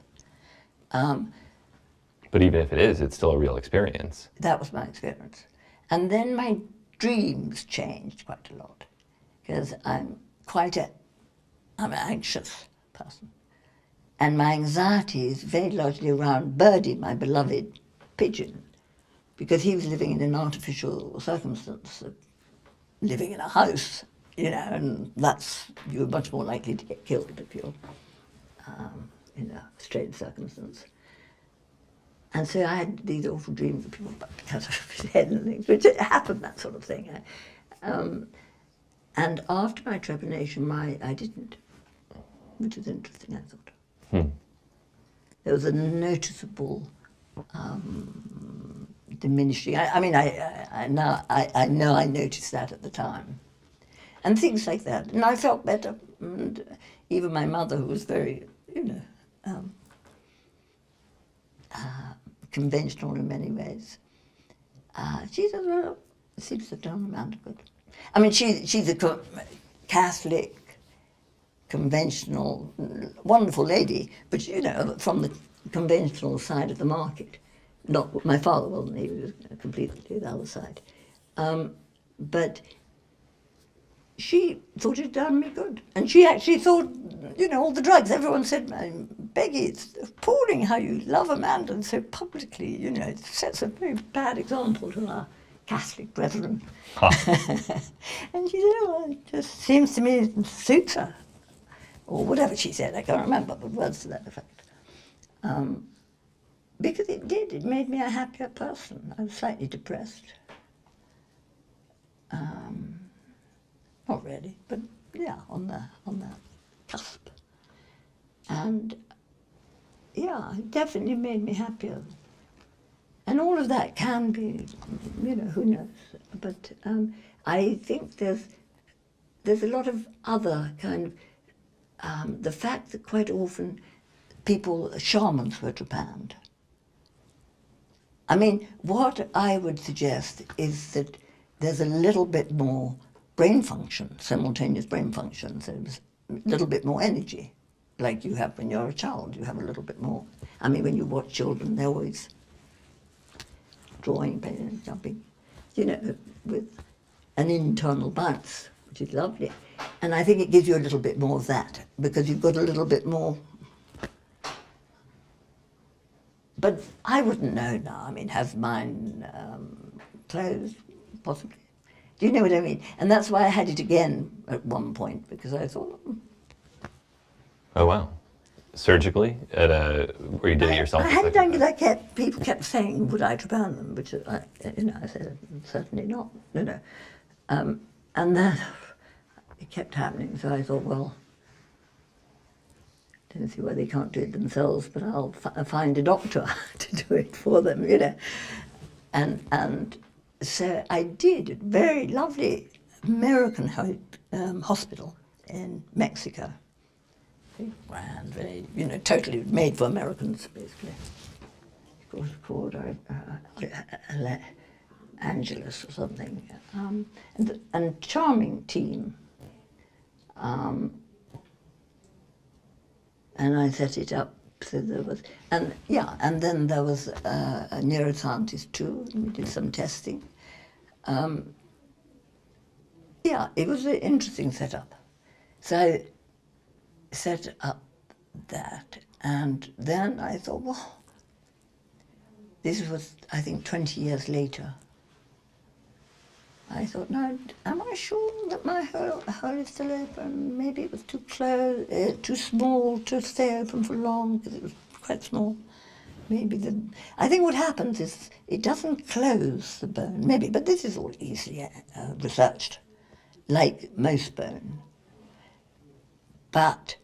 But even if it is, it's still a real experience. That was my experience. And then my dreams changed quite a lot, because I'm an anxious person. And my anxiety is very largely around Birdie, my beloved pigeon, because he was living in an artificial circumstance, living in a house, you know, and you're much more likely to get killed if you're in a strange circumstance. And so I had these awful dreams of people about to cut off his head and things, which happened, that sort of thing. And after my trepanation, I didn't, which was interesting, I thought. There was a noticeable diminishing. I know I noticed that at the time, and things like that. And I felt better. And even my mother, who was very, conventional in many ways, she said, "Well, it seems to have done the amount of good." I mean, she's a Catholic, conventional, wonderful lady, but from the conventional side of the market. Not my father wasn't; he was completely the other side. But she thought it done me good. And she actually thought, you know, all the drugs, everyone said, Peggy, it's appalling how you love Amanda so publicly, you know, it sets a very bad example to our Catholic brethren. And she said, oh, well, it just seems to me it suits her. Or whatever she said, I can't remember, but words to that effect. Because it did, it made me a happier person. I was slightly depressed. Not really, but yeah, on the cusp. And yeah, it definitely made me happier. And all of that can be, you know, who knows. But I think there's a lot of other kind of, the fact that quite often people, shamans were japanned. I mean, what I would suggest is that there's a little bit more brain function, simultaneous brain function, so there's a little bit more energy, like you have when you're a child, you have a little bit more. I mean, when you watch children, they're always drawing, painting, jumping, you know, with an internal bounce, which is lovely. And I think it gives you a little bit more of that, because you've got a little bit more. But I wouldn't know now. I mean, has mine closed? Possibly. Do you know what I mean? And that's why I had it again at one point, because I thought... Oh, wow. Surgically? Where you did it yourself? I had it done because people kept saying, would I japan them? Which, I said, certainly not. No. And then it kept happening, so I thought, well, I don't see why they can't do it themselves, but I'll find a doctor to do it for them, you know. And so I did a very lovely American hospital in Mexico. Very grand, very, you know, totally made for Americans, basically. It was called Angeles or something. And charming team. And I set it up, so there was, and then there was a neuroscientist too, and we did some testing. It was an interesting setup. So I set up that, and then I thought, well, this was, I think, 20 years later. I thought, no, am I sure that my hole is still open? Maybe it was too close, too small to stay open for long, because it was quite small. Maybe I think what happens is it doesn't close the bone, maybe, but this is all easily researched, like most bone. But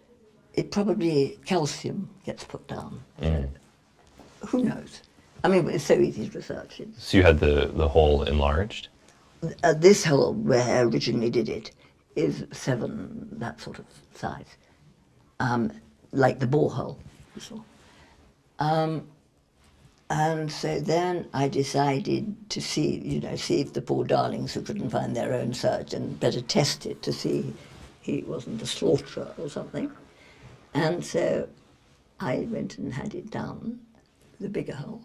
it probably, calcium gets put down. So who knows? I mean, it's so easy to research it. So you had the hole enlarged? This hole where I originally did it is 7, that sort of size, like the borehole you saw. And so then I decided to see if the poor darlings who couldn't find their own surgeon better test it to see he wasn't a slaughterer or something. And so I went and had it done, the bigger hole.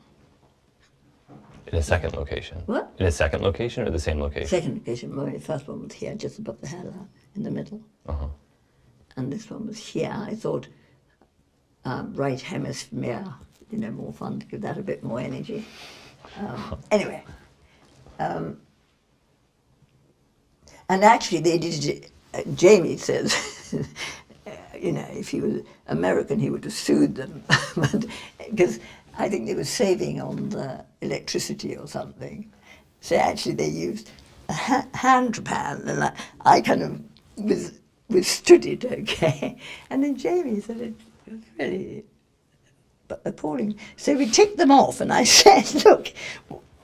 In a second location? What? In a second location or the same location? Second location. My first one was here, just above the hairline, in the middle. Uh-huh. And this one was here. I thought right hemisphere, more fun to give that a bit more energy. Anyway. And actually they did it, Jamie says, if he was American he would have sued them. Because I think they were saving on the electricity or something. So actually they used a hand japan, and I kind of withstood it okay. And then Jamie said it was really appalling. So we ticked them off, and I said, look,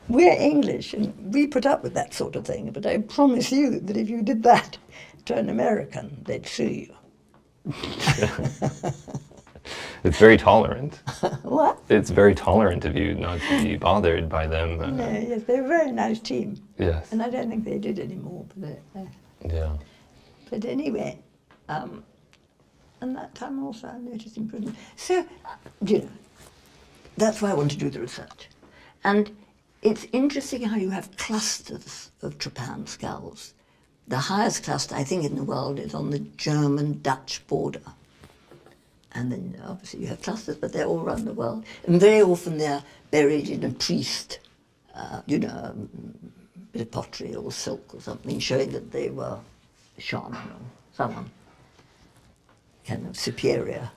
we're English and we put up with that sort of thing, but I promise you that if you did that to an American, they'd sue you. It's very tolerant. What? It's very tolerant of you not to be bothered by them. No, yes, they're a very nice team. Yes. And I don't think they did anymore. But Yeah. But anyway, and that time also I noticed improvement. So, that's why I want to do the research. And it's interesting how you have clusters of trypan skulls the highest cluster, I think, in the world is on the German-Dutch border. And then obviously you have clusters, but they're all around the world. And very often they're buried in a priest, a bit of pottery or silk or something, showing that they were a shaman or someone kind of superior.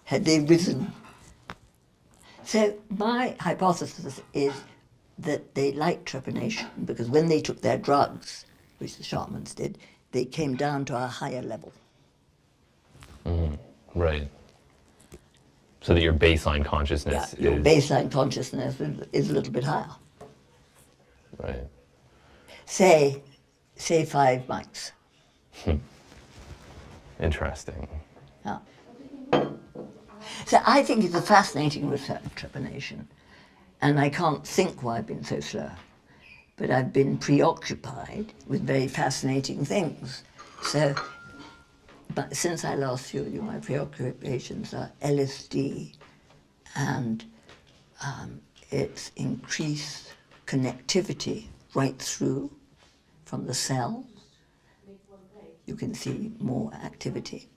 Had they risen? So my hypothesis is that they liked trepanation because when they took their drugs, which the shamans did, they came down to a higher level. Right. So that your baseline consciousness Your is... baseline consciousness is a little bit higher. Right. Say 5 mics. Interesting. Yeah. So I think it's a fascinating research, trepanation, and I can't think why I've been so slow. But I've been preoccupied with very fascinating things. So, but since I last saw you, my preoccupations are LSD and its increased connectivity right through from the cell. You can see more activity,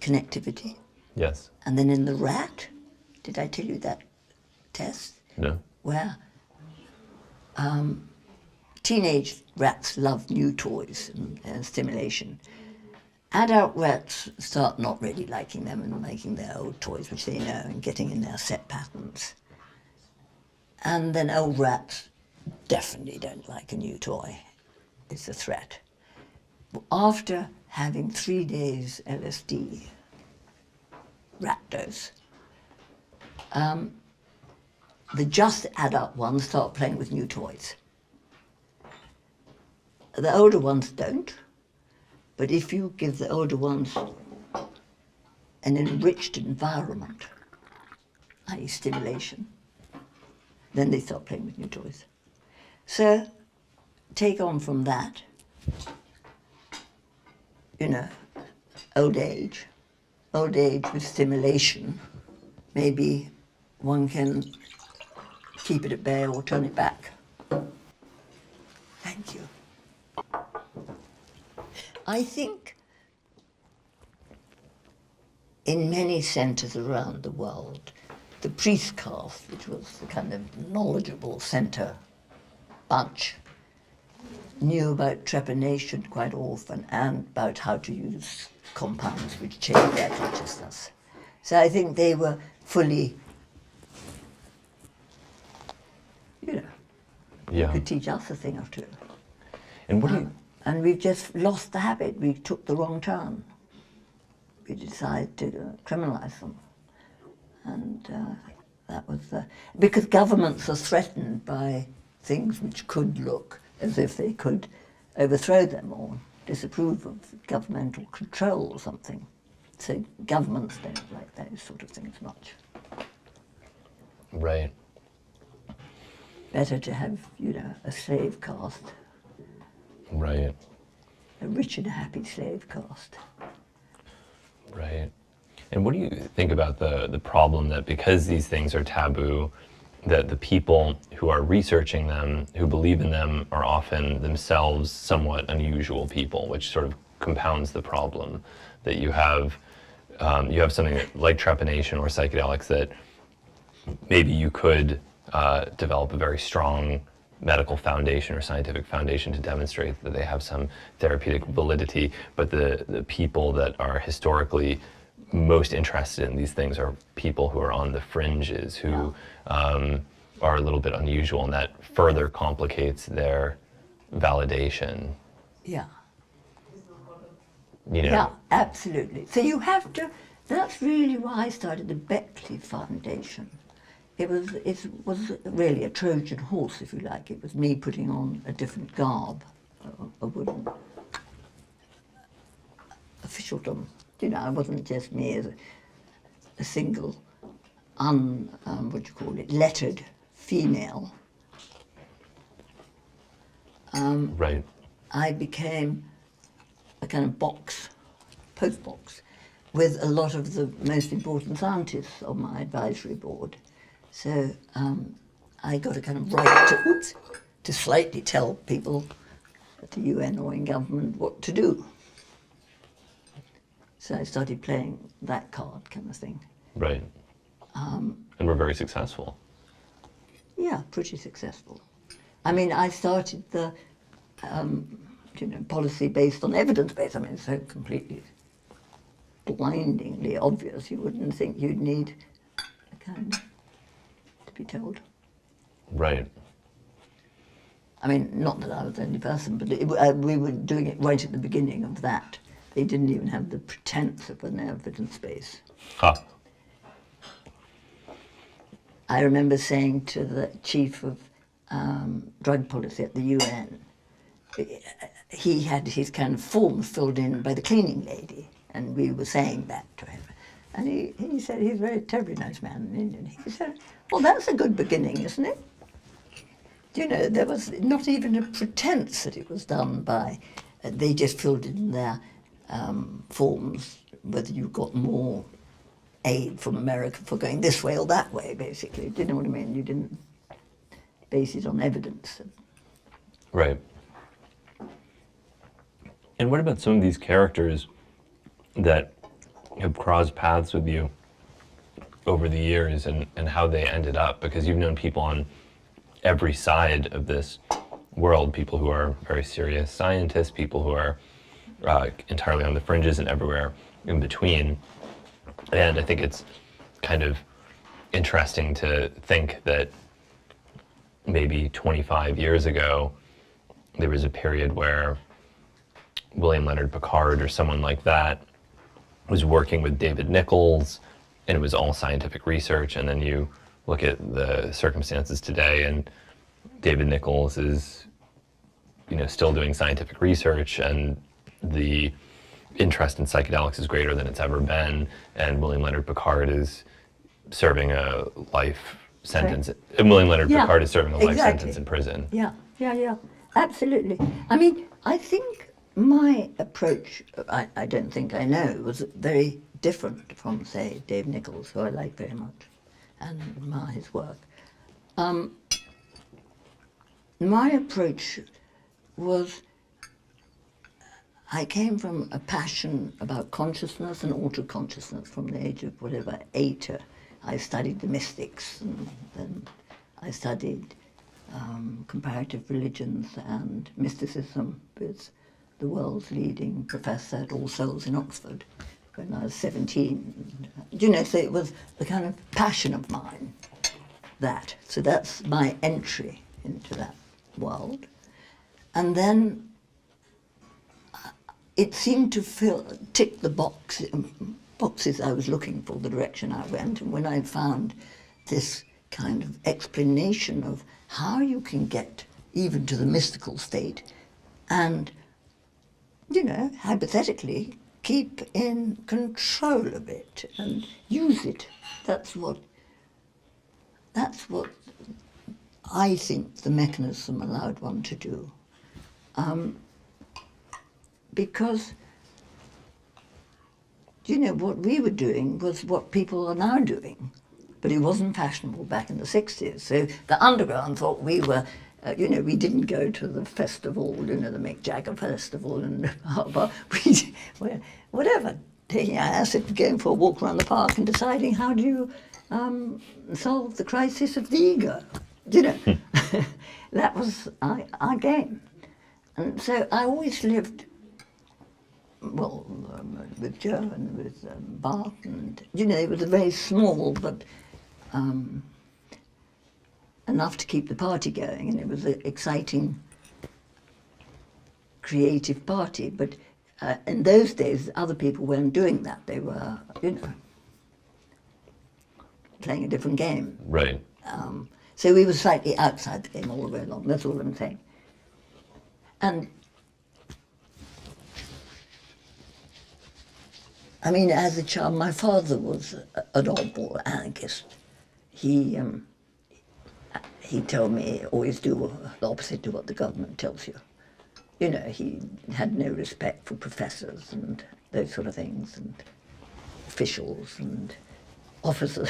connectivity. Yes. And then in the rat, did I tell you that test? No. Where teenage rats love new toys and stimulation. Adult rats start not really liking them and liking their old toys, which they know, and getting in their set patterns. And then old rats definitely don't like a new toy. It's a threat. After having 3 days LSD, rat dose, the just adult ones start playing with new toys. The older ones don't, but if you give the older ones an enriched environment, i.e. stimulation, then they start playing with new toys. So take on from that, old age with stimulation, maybe one can keep it at bay or turn it back. Thank you. I think in many centres around the world, the priest caste, which was the kind of knowledgeable centre bunch, knew about trepanation quite often and about how to use compounds which change their consciousness. So I think they were fully, Yeah. could teach us a thing or two. And what do you... And we've just lost the habit. We took the wrong turn. We decided to criminalise them. And that was because governments are threatened by things which could look as if they could overthrow them or disapprove of governmental control or something. So governments don't like those sort of things much. Right. Better to have, a slave caste, Right. a rich and happy slave caste. Right. And what do you think about the problem that because these things are taboo, that the people who are researching them, who believe in them, are often themselves somewhat unusual people, which sort of compounds the problem that you have something like trepanation or psychedelics that maybe you could develop a very strong medical foundation or scientific foundation to demonstrate that they have some therapeutic validity, but the people that are historically most interested in these things are people who are on the fringes, who are a little bit unusual, and that further complicates their validation. Yeah. Yeah, absolutely. So you have to, that's really why I started the Beckley Foundation. It was really a Trojan horse, if you like. It was me putting on a different garb, a wooden officialdom. I wasn't just me as a single, lettered female. right. I became a kind of post box, with a lot of the most important scientists on my advisory board. So I got a kind of right to slightly tell people at the UN or in government what to do. So I started playing that card kind of thing. Right. And we're very successful. Yeah, pretty successful. I mean, I started the policy based on evidence base. I mean, it's so completely blindingly obvious. You wouldn't think you'd need a kind to be told. Right. I mean, not that I was the only person, but we were doing it right at the beginning of that. They didn't even have the pretense of an evidence base. Huh. I remember saying to the chief of drug policy at the UN, he had his kind of forms filled in by the cleaning lady, and we were saying that to him. And he said, he's a very terribly nice man in Indian. He said, well, that's a good beginning, isn't it? You know, there was not even a pretense that it was done by, they just filled in their forms, whether you got more aid from America for going this way or that way, basically. Do you know what I mean? You didn't base it on evidence. Right. And what about some of these characters that have crossed paths with you over the years and how they ended up? Because you've known people on every side of this world, people who are very serious scientists, people who are entirely on the fringes and everywhere in between. And I think it's kind of interesting to think that maybe 25 years ago, there was a period where William Leonard Picard or someone like that was working with David Nichols, and it was all scientific research. And then you look at the circumstances today, and David Nichols is, still doing scientific research, and the interest in psychedelics is greater than it's ever been, and William Leonard Picard is serving a life sentence. Right. And William Leonard Yeah, Picard is serving a life exactly. sentence in prison. Yeah, absolutely. I mean, I think my approach, I don't think I know, was very different from, say, Dave Nichols, who I like very much and admire his work. My approach was, I came from a passion about consciousness and auto-consciousness from the age of whatever, 8. I studied the mystics, and then I studied comparative religions and mysticism with the world's leading professor at All Souls in Oxford when I was 17. So it was the kind of passion of mine, that. So that's my entry into that world. And then it seemed to tick the boxes I was looking for, the direction I went. And when I found this kind of explanation of how you can get even to the mystical state and, hypothetically, keep in control of it and use it. That's what I think the mechanism allowed one to do. Because, what we were doing was what people are now doing, but it wasn't fashionable back in the 60s. So the underground thought we were, we didn't go to the festival, the Mick Jagger festival and whatever, taking our acid, going for a walk around the park and deciding how do you solve the crisis of the ego. That was our game. And so I always lived, with Joe and with Bart, and, it was a very small, but enough to keep the party going, and it was an exciting, creative party. But in those days, other people weren't doing that. They were, playing a different game. Right. So we were slightly outside the game all the way along, that's all I'm saying. And I mean, as a child, my father was an oddball anarchist. He told me, always do the opposite to what the government tells you. He had no respect for professors and those sort of things, and officials and officers.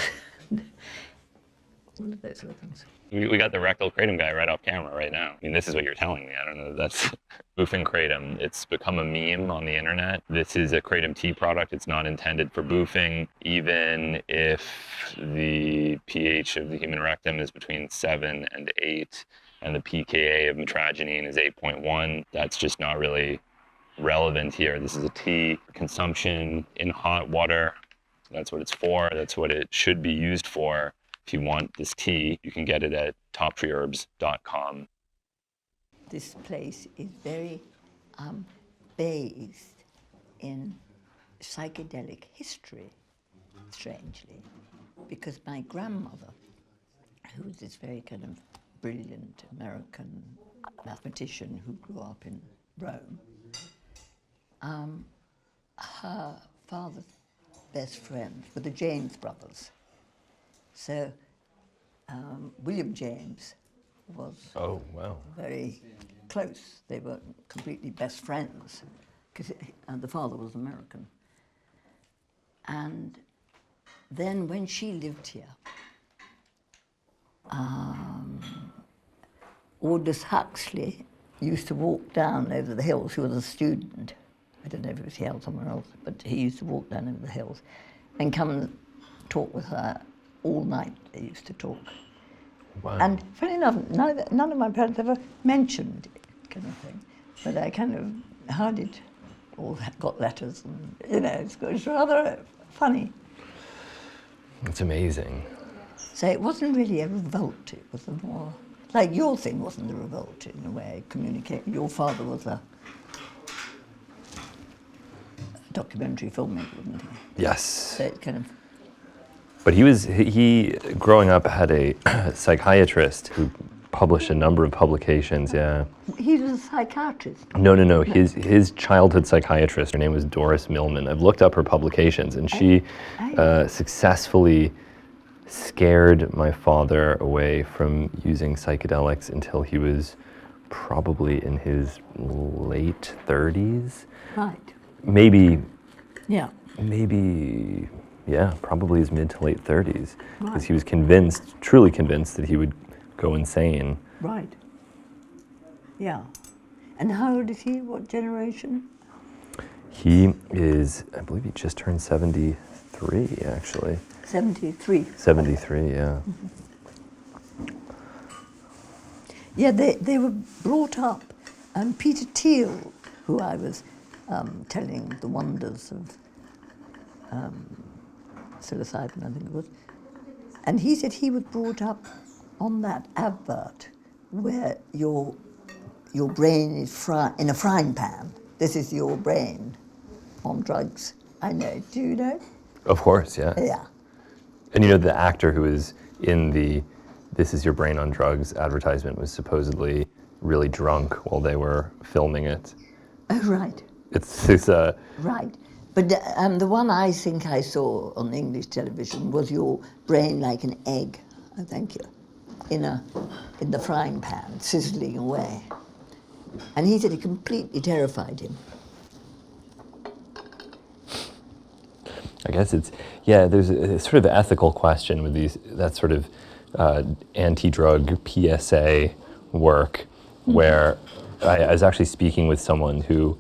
all of those sort of things. We got the rectal kratom guy right off camera right now. I mean, this is what you're telling me. I don't know. That's boofing kratom. It's become a meme on the internet. This is a kratom tea product. It's not intended for boofing. Even if the pH of the human rectum is between 7 and 8, and the pKa of mitragynine is 8.1, that's just not really relevant here. This is a tea consumption in hot water. That's what it's for. That's what it should be used for. If you want this tea, you can get it at toptreeherbs.com. This place is very bathed in psychedelic history, strangely, because my grandmother, who was this very kind of brilliant American mathematician who grew up in Rome, her father's best friends were the James brothers. So William James was Oh, wow. very close. They were completely best friends because the father was American. And then when she lived here, Aldous Huxley used to walk down over the hills. He was a student. I don't know if it was here or somewhere else, but he used to walk down over the hills and come and talk with her all night. They used to talk. Wow. And funny enough, none of my parents ever mentioned it, kind of thing. But I kind of heard it, or got letters, and it's rather funny. It's amazing. So it wasn't really a revolt. It was a more like your thing wasn't a revolt in a way. Your father was a documentary filmmaker, wasn't he? Yes. So it kind of. But he growing up had a psychiatrist who published a number of publications, yeah. He was a psychiatrist. No. His childhood psychiatrist, her name was Doris Millman. I've looked up her publications, and she successfully scared my father away from using psychedelics until he was probably in his late 30s. Right. Maybe, Yeah. probably his mid to late 30s. Because Right. he was convinced, truly convinced, that he would go insane. Right. Yeah. And how old is he? What generation? He is, I believe he just turned 73, actually. 73. 73, yeah. Yeah, they were brought up, and Peter Thiel, who I was telling the wonders of psilocybin, I think it was, and he said he was brought up on that advert where your brain is in a frying pan. This is your brain on drugs. I know. Do you know? Of course, yeah. Yeah. And you know, the actor who was in the "This Is Your Brain on Drugs" advertisement was supposedly really drunk while they were filming it. Oh, right. It's Right. But the one I think I saw on English television was your brain like an egg, oh, thank you, in the frying pan, sizzling away. And he said it completely terrified him. I guess there's a sort of ethical question with that sort of anti-drug PSA work, where I was actually speaking with someone who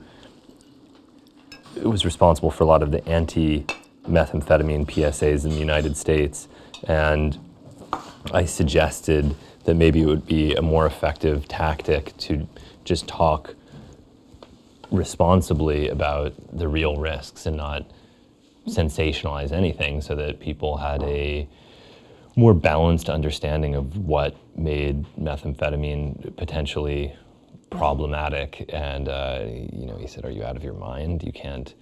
was responsible for a lot of the anti-methamphetamine PSAs in the United States, and I suggested that maybe it would be a more effective tactic to just talk responsibly about the real risks and not sensationalize anything, so that people had a more balanced understanding of what made methamphetamine potentially problematic. And he said, "Are you out of your mind? You can't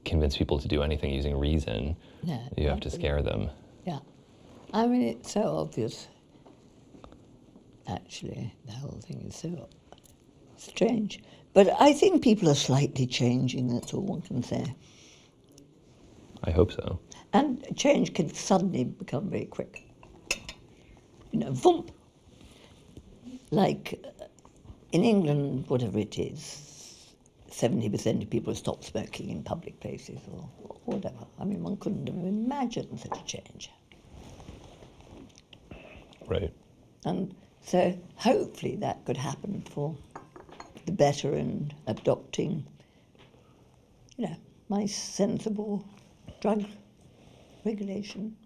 convince people to do anything using reason. No, you have to scare them." Yeah. I mean, it's so obvious. Actually, the whole thing is so strange. But I think people are slightly changing, that's all one can say. I hope so. And change can suddenly become very quick. Thump. Like in England, whatever it is, 70% of people stop smoking in public places or whatever. I mean, one couldn't have imagined such a change. Right. And so hopefully that could happen for the better in adopting, nice, sensible drug regulation.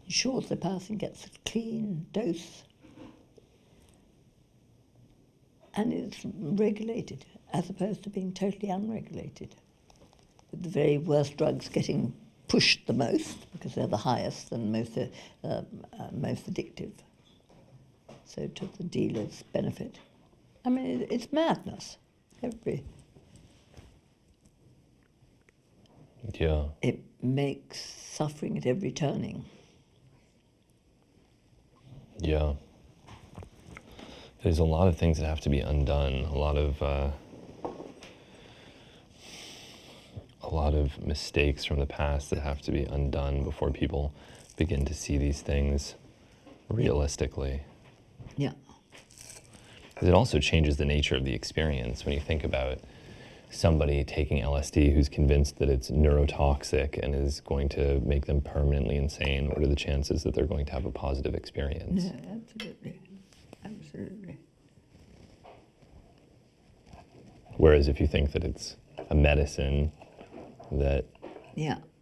Ensures the person gets a clean dose and is regulated as opposed to being totally unregulated. With the very worst drugs getting pushed the most because they're the highest and most addictive. So to the dealer's benefit. I mean, it's madness. Yeah. It makes suffering at every turning. Yeah. There's a lot of things that have to be undone. A lot of mistakes from the past that have to be undone before people begin to see these things realistically. Yeah. Because it also changes the nature of the experience when you think about somebody taking LSD who's convinced that it's neurotoxic and is going to make them permanently insane. What are the chances that they're going to have a positive experience? No, absolutely. Absolutely. Whereas if you think that it's a medicine that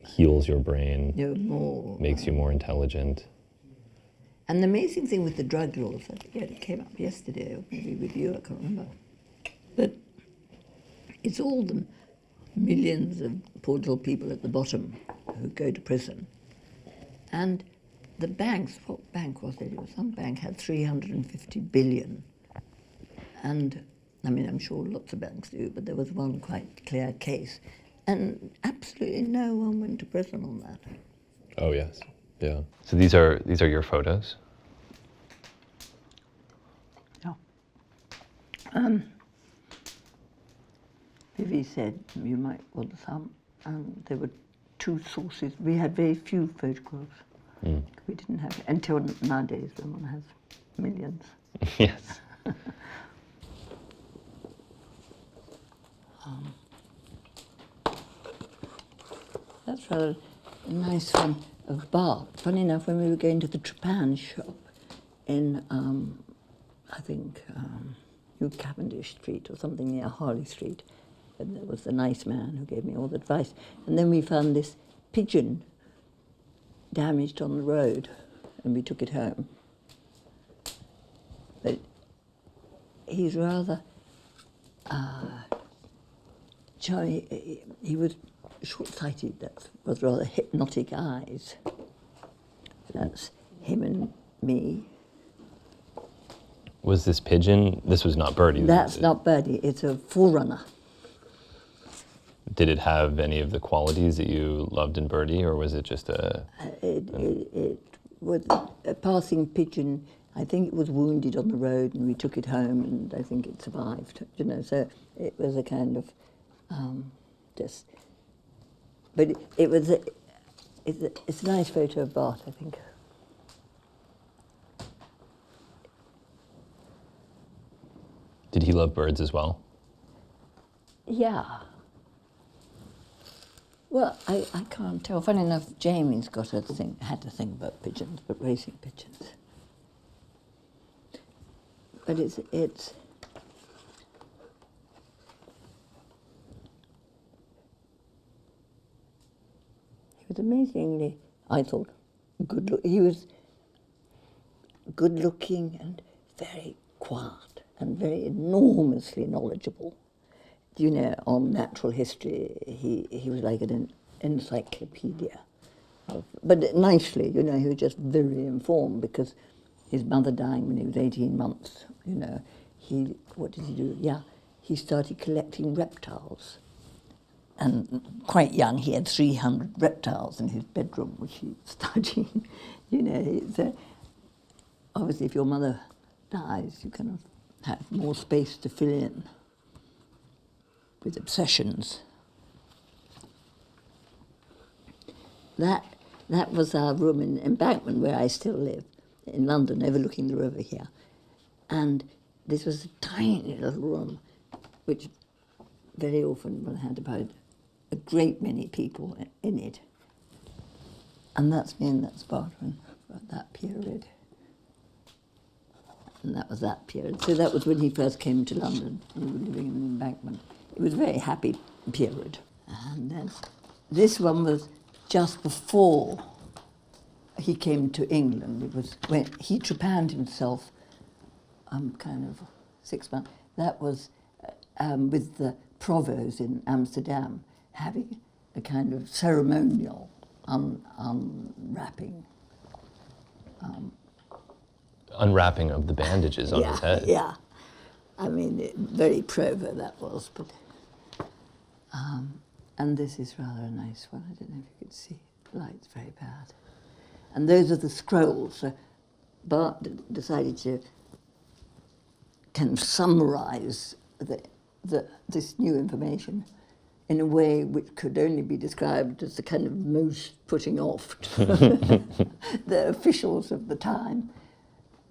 heals your brain, makes you more intelligent. And the amazing thing with the drug laws, I think it came up yesterday, or maybe with you, I can't remember, but it's all the millions of poor little people at the bottom who go to prison. And the banks, what bank was it? Some bank had 350 billion. And, I mean, I'm sure lots of banks do, but there was one quite clear case. And absolutely no one went to prison on that. Oh, yes. Yeah. So these are your photos? Yeah. Vivi said you might want some, and there were 2 sources. We had very few photographs. We didn't have, until nowadays when one has millions. Yes. That's rather a nice one of Bart. Funny enough, when we were going to the Trepan shop in, I think, New Cavendish Street or something near Harley Street, and there was a nice man who gave me all the advice. And then we found this pigeon damaged on the road, and we took it home. But he's rather charming. He was short-sighted. That was rather hypnotic eyes. That's him and me. Was this pigeon? This was not Birdie. That's not Birdie. It's a forerunner. Did it have any of the qualities that you loved in Birdie, or was it just a... It was a passing pigeon. I think it was wounded on the road, and we took it home, and I think it survived, so it was a kind of just... But it's a nice photo of Bart, I think. Did he love birds as well? Yeah. Well, I can't tell. Funny enough, Jamie's had a thing about pigeons, but racing pigeons. But it's he was amazingly, I thought, he was good-looking and very quiet and very enormously knowledgeable. On natural history, he was like an encyclopedia. But nicely, he was just very informed because his mother dying when he was 18 months, what did he do? Yeah, he started collecting reptiles. And quite young, he had 300 reptiles in his bedroom, which he was studying. So obviously if your mother dies, you kind of have more space to fill in with obsessions. That was our room in Embankment, where I still live, in London, overlooking the river here. And this was a tiny little room, which very often had about a great many people in it. And that's me and that's Bart at that period. And that was that period. So that was when he first came to London. We were living in the Embankment. It was a very happy period. And then this one was just before he came to England. It was when he trepanned himself, kind of 6 months. That was with the provost in Amsterdam, having a kind of ceremonial unwrapping. Unwrapping of the bandages on his head. Yeah. I mean, very provo that was, but. And this is rather a nice one. I don't know if you could see. The light's very bad. And those are the scrolls. Bart decided to kind of summarise this new information in a way which could only be described as the kind of most putting off to the officials of the time.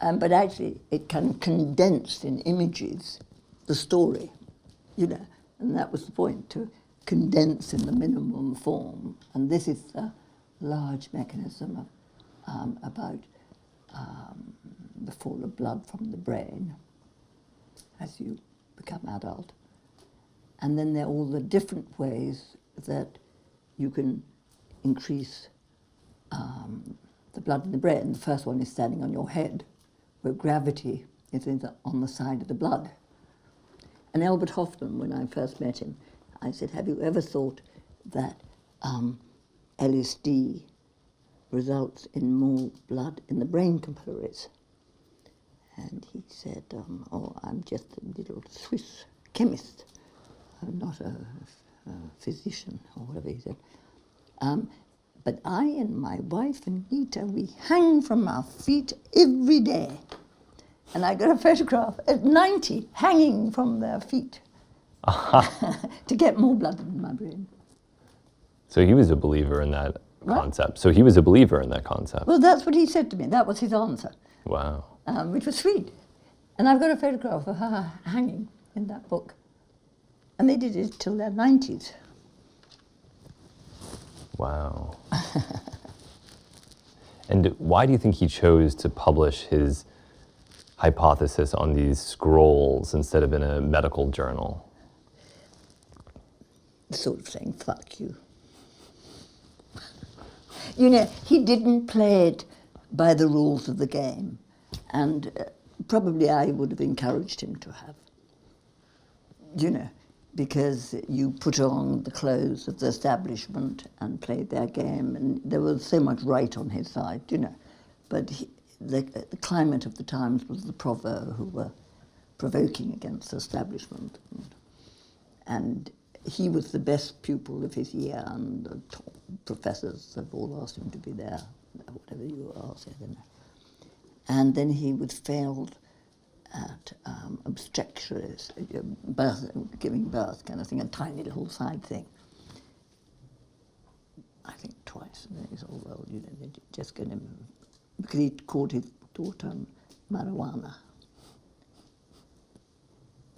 But actually, it kind of condensed in images the story, you know, and that was the point, to condense in the minimum form. And this is the large mechanism of, about the fall of blood from the brain as you become adult. And then there are all the different ways that you can increase the blood in the brain. The first one is standing on your head, where gravity is on the side of the blood. And Albert Hoffman, when I first met him, I said, have you ever thought that LSD results in more blood in the brain capillaries? And he said, oh, I'm just a little Swiss chemist. I'm not a physician, or whatever he said. But I and my wife Anita, we hang from our feet every day. And I got a photograph at 90 hanging from their feet to get more blood in my brain. So he was a believer in that concept. So he was a believer in that concept. Well, that's what he said to me. That was his answer. Wow. Which was sweet. And I've got a photograph of her hanging in that book. And they did it till their 90s. Wow. And why do you think he chose to publish his hypothesis on these scrolls instead of in a medical journal? Sort of saying, fuck you. You know, he didn't play it by the rules of the game. And probably I would have encouraged him to have. You know, because you put on the clothes of the establishment and played their game, and there was so much right on his side, you know. But the climate of the times was the provo who were provoking against the establishment. And he was the best pupil of his year, and the top professors have all asked him to be there, whatever you asked, I don't know. And then he was failed at obstetrics, birth, giving birth kind of thing, a tiny little side thing. I think twice. And then he's all, well, you know, they're just going to, because he called his daughter marijuana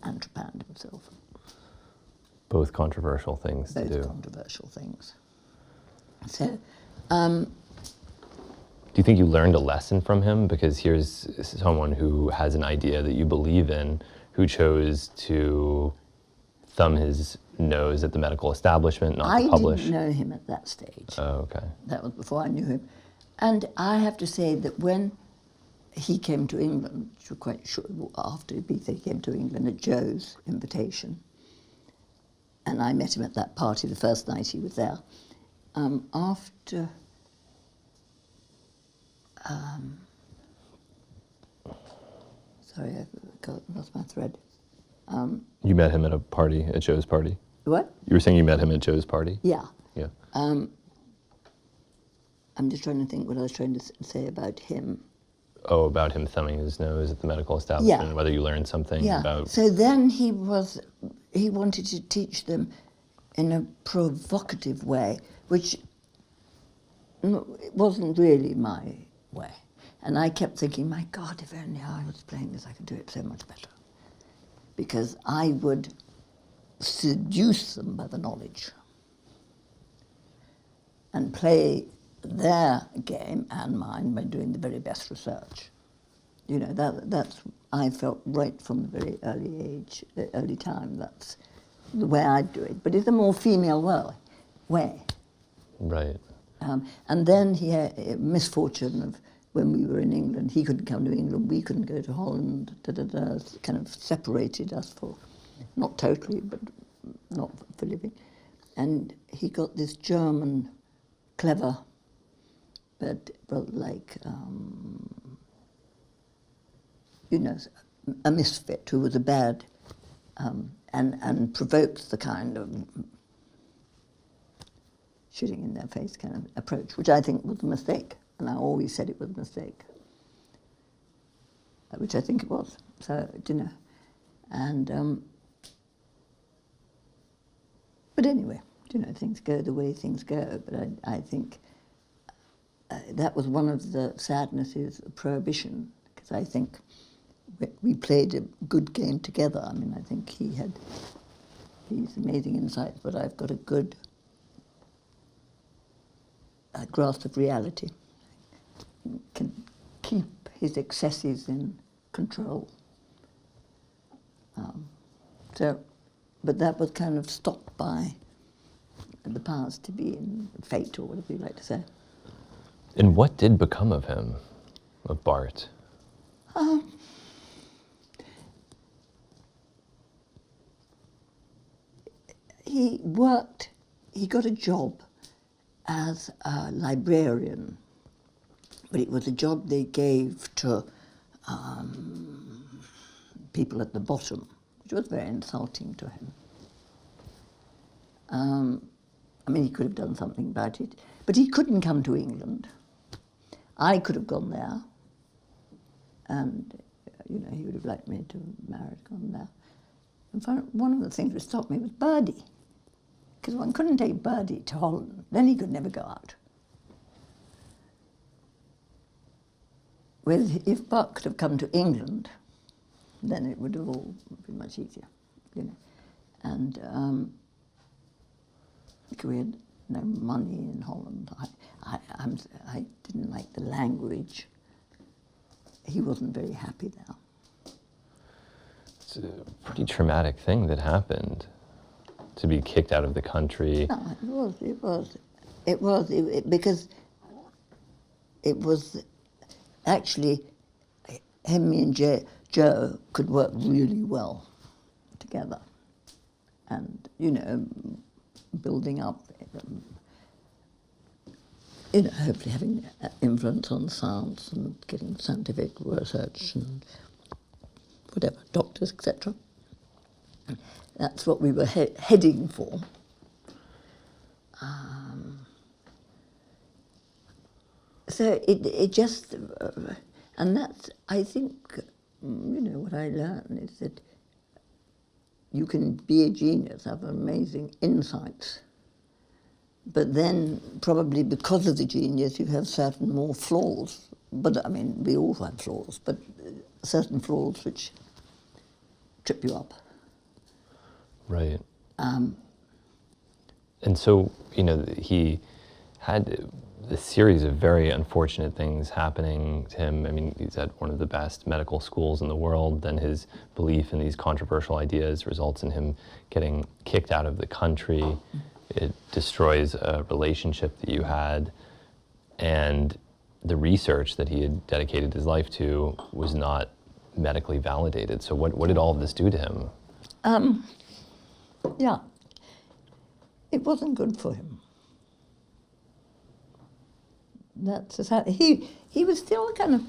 and trepanned himself. Both controversial things to do. Both controversial things. So, do you think you learned a lesson from him? Because here's someone who has an idea that you believe in, who chose to thumb his nose at the medical establishment, not to publish. I didn't know him at that stage. Oh, okay. That was before I knew him. And I have to say that when he came to England, which was quite short after he came to England at Joe's invitation, and I met him at that party the first night he was there, after... sorry, I lost my thread. You met him at a party, at Joe's party? What? You were saying you met him at Joe's party? Yeah. Yeah. I'm just trying to think what I was trying to say about him. Oh, about him thumbing his nose at the medical establishment, and whether you learned something about... So then he wanted to teach them in a provocative way, which wasn't really my way. And I kept thinking, my God, if only I was playing this, I could do it so much better. Because I would seduce them by the knowledge and play their game and mine by doing the very best research. You know, that's, I felt right from the very early time, that's the way I'd do it. But it's a more female way. Right. And then he had a misfortune of when we were in England, he couldn't come to England, we couldn't go to Holland, kind of separated us for, not totally, but not for living. And he got this German, clever, but like, you know, a misfit who was a bad, and provoked the kind of shooting in their face kind of approach, which I think was a mistake, and I always said it was a mistake, which I think it was. So, you know, and but anyway, you know, things go the way things go. But I think that was one of the sadnesses of Prohibition, because I think we played a good game together. I mean, I think he had these amazing insights, but I've got a good grasp of reality, can keep his excesses in control. But that was kind of stopped by the powers to be in fate, or whatever you like to say. And what did become of him, of Bart? He got a job as a librarian, but it was a job they gave to people at the bottom, which was very insulting to him. I mean, he could have done something about it, but he couldn't come to England. I could have gone there, and you know, he would have liked me to have married, gone there. And one of the things that stopped me was Birdie, because one couldn't take Birdie to Holland, then he could never go out. Whereas if Bart could have come to England, then it would have all been much easier, you know. And we had no money in Holland. I didn't like the language. He wasn't very happy there. It's a pretty traumatic thing that happened, to be kicked out of the country. No, it was, because it was actually, him and Joe could work really well together. And, you know, building up, you know, hopefully having influence on science and getting scientific research and whatever, doctors, etc. That's what we were heading for. So it just, and that's, I think, you know, what I learned is that you can be a genius, have amazing insights, but then probably because of the genius you have certain more flaws. But I mean, we all have flaws, but certain flaws which trip you up. Right. And so, you know, he had a series of very unfortunate things happening to him. I mean, he's at one of the best medical schools in the world. Then his belief in these controversial ideas results in him getting kicked out of the country. It destroys a relationship that you had. And the research that he had dedicated his life to was not medically validated. So what did all of this do to him? Yeah, it wasn't good for him. That's he was still a kind of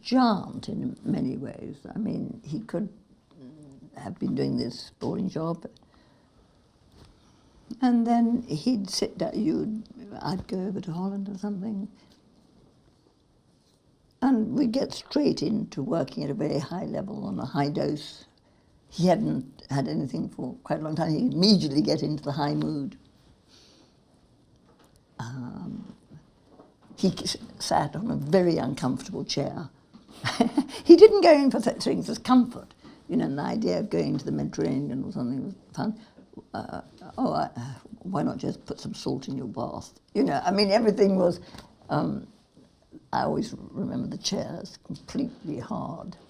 giant in many ways. I mean, he could have been doing this boring job, and then he'd sit down. I'd go over to Holland or something, and we'd get straight into working at a very high level on a high dose. He hadn't had anything for quite a long time. He'd immediately get into the high mood. He sat on a very uncomfortable chair. He didn't go in for such things as comfort. You know, the idea of going to the Mediterranean or something was fun. Why not just put some salt in your bath? You know, I mean, everything was I always remember the chairs completely hard.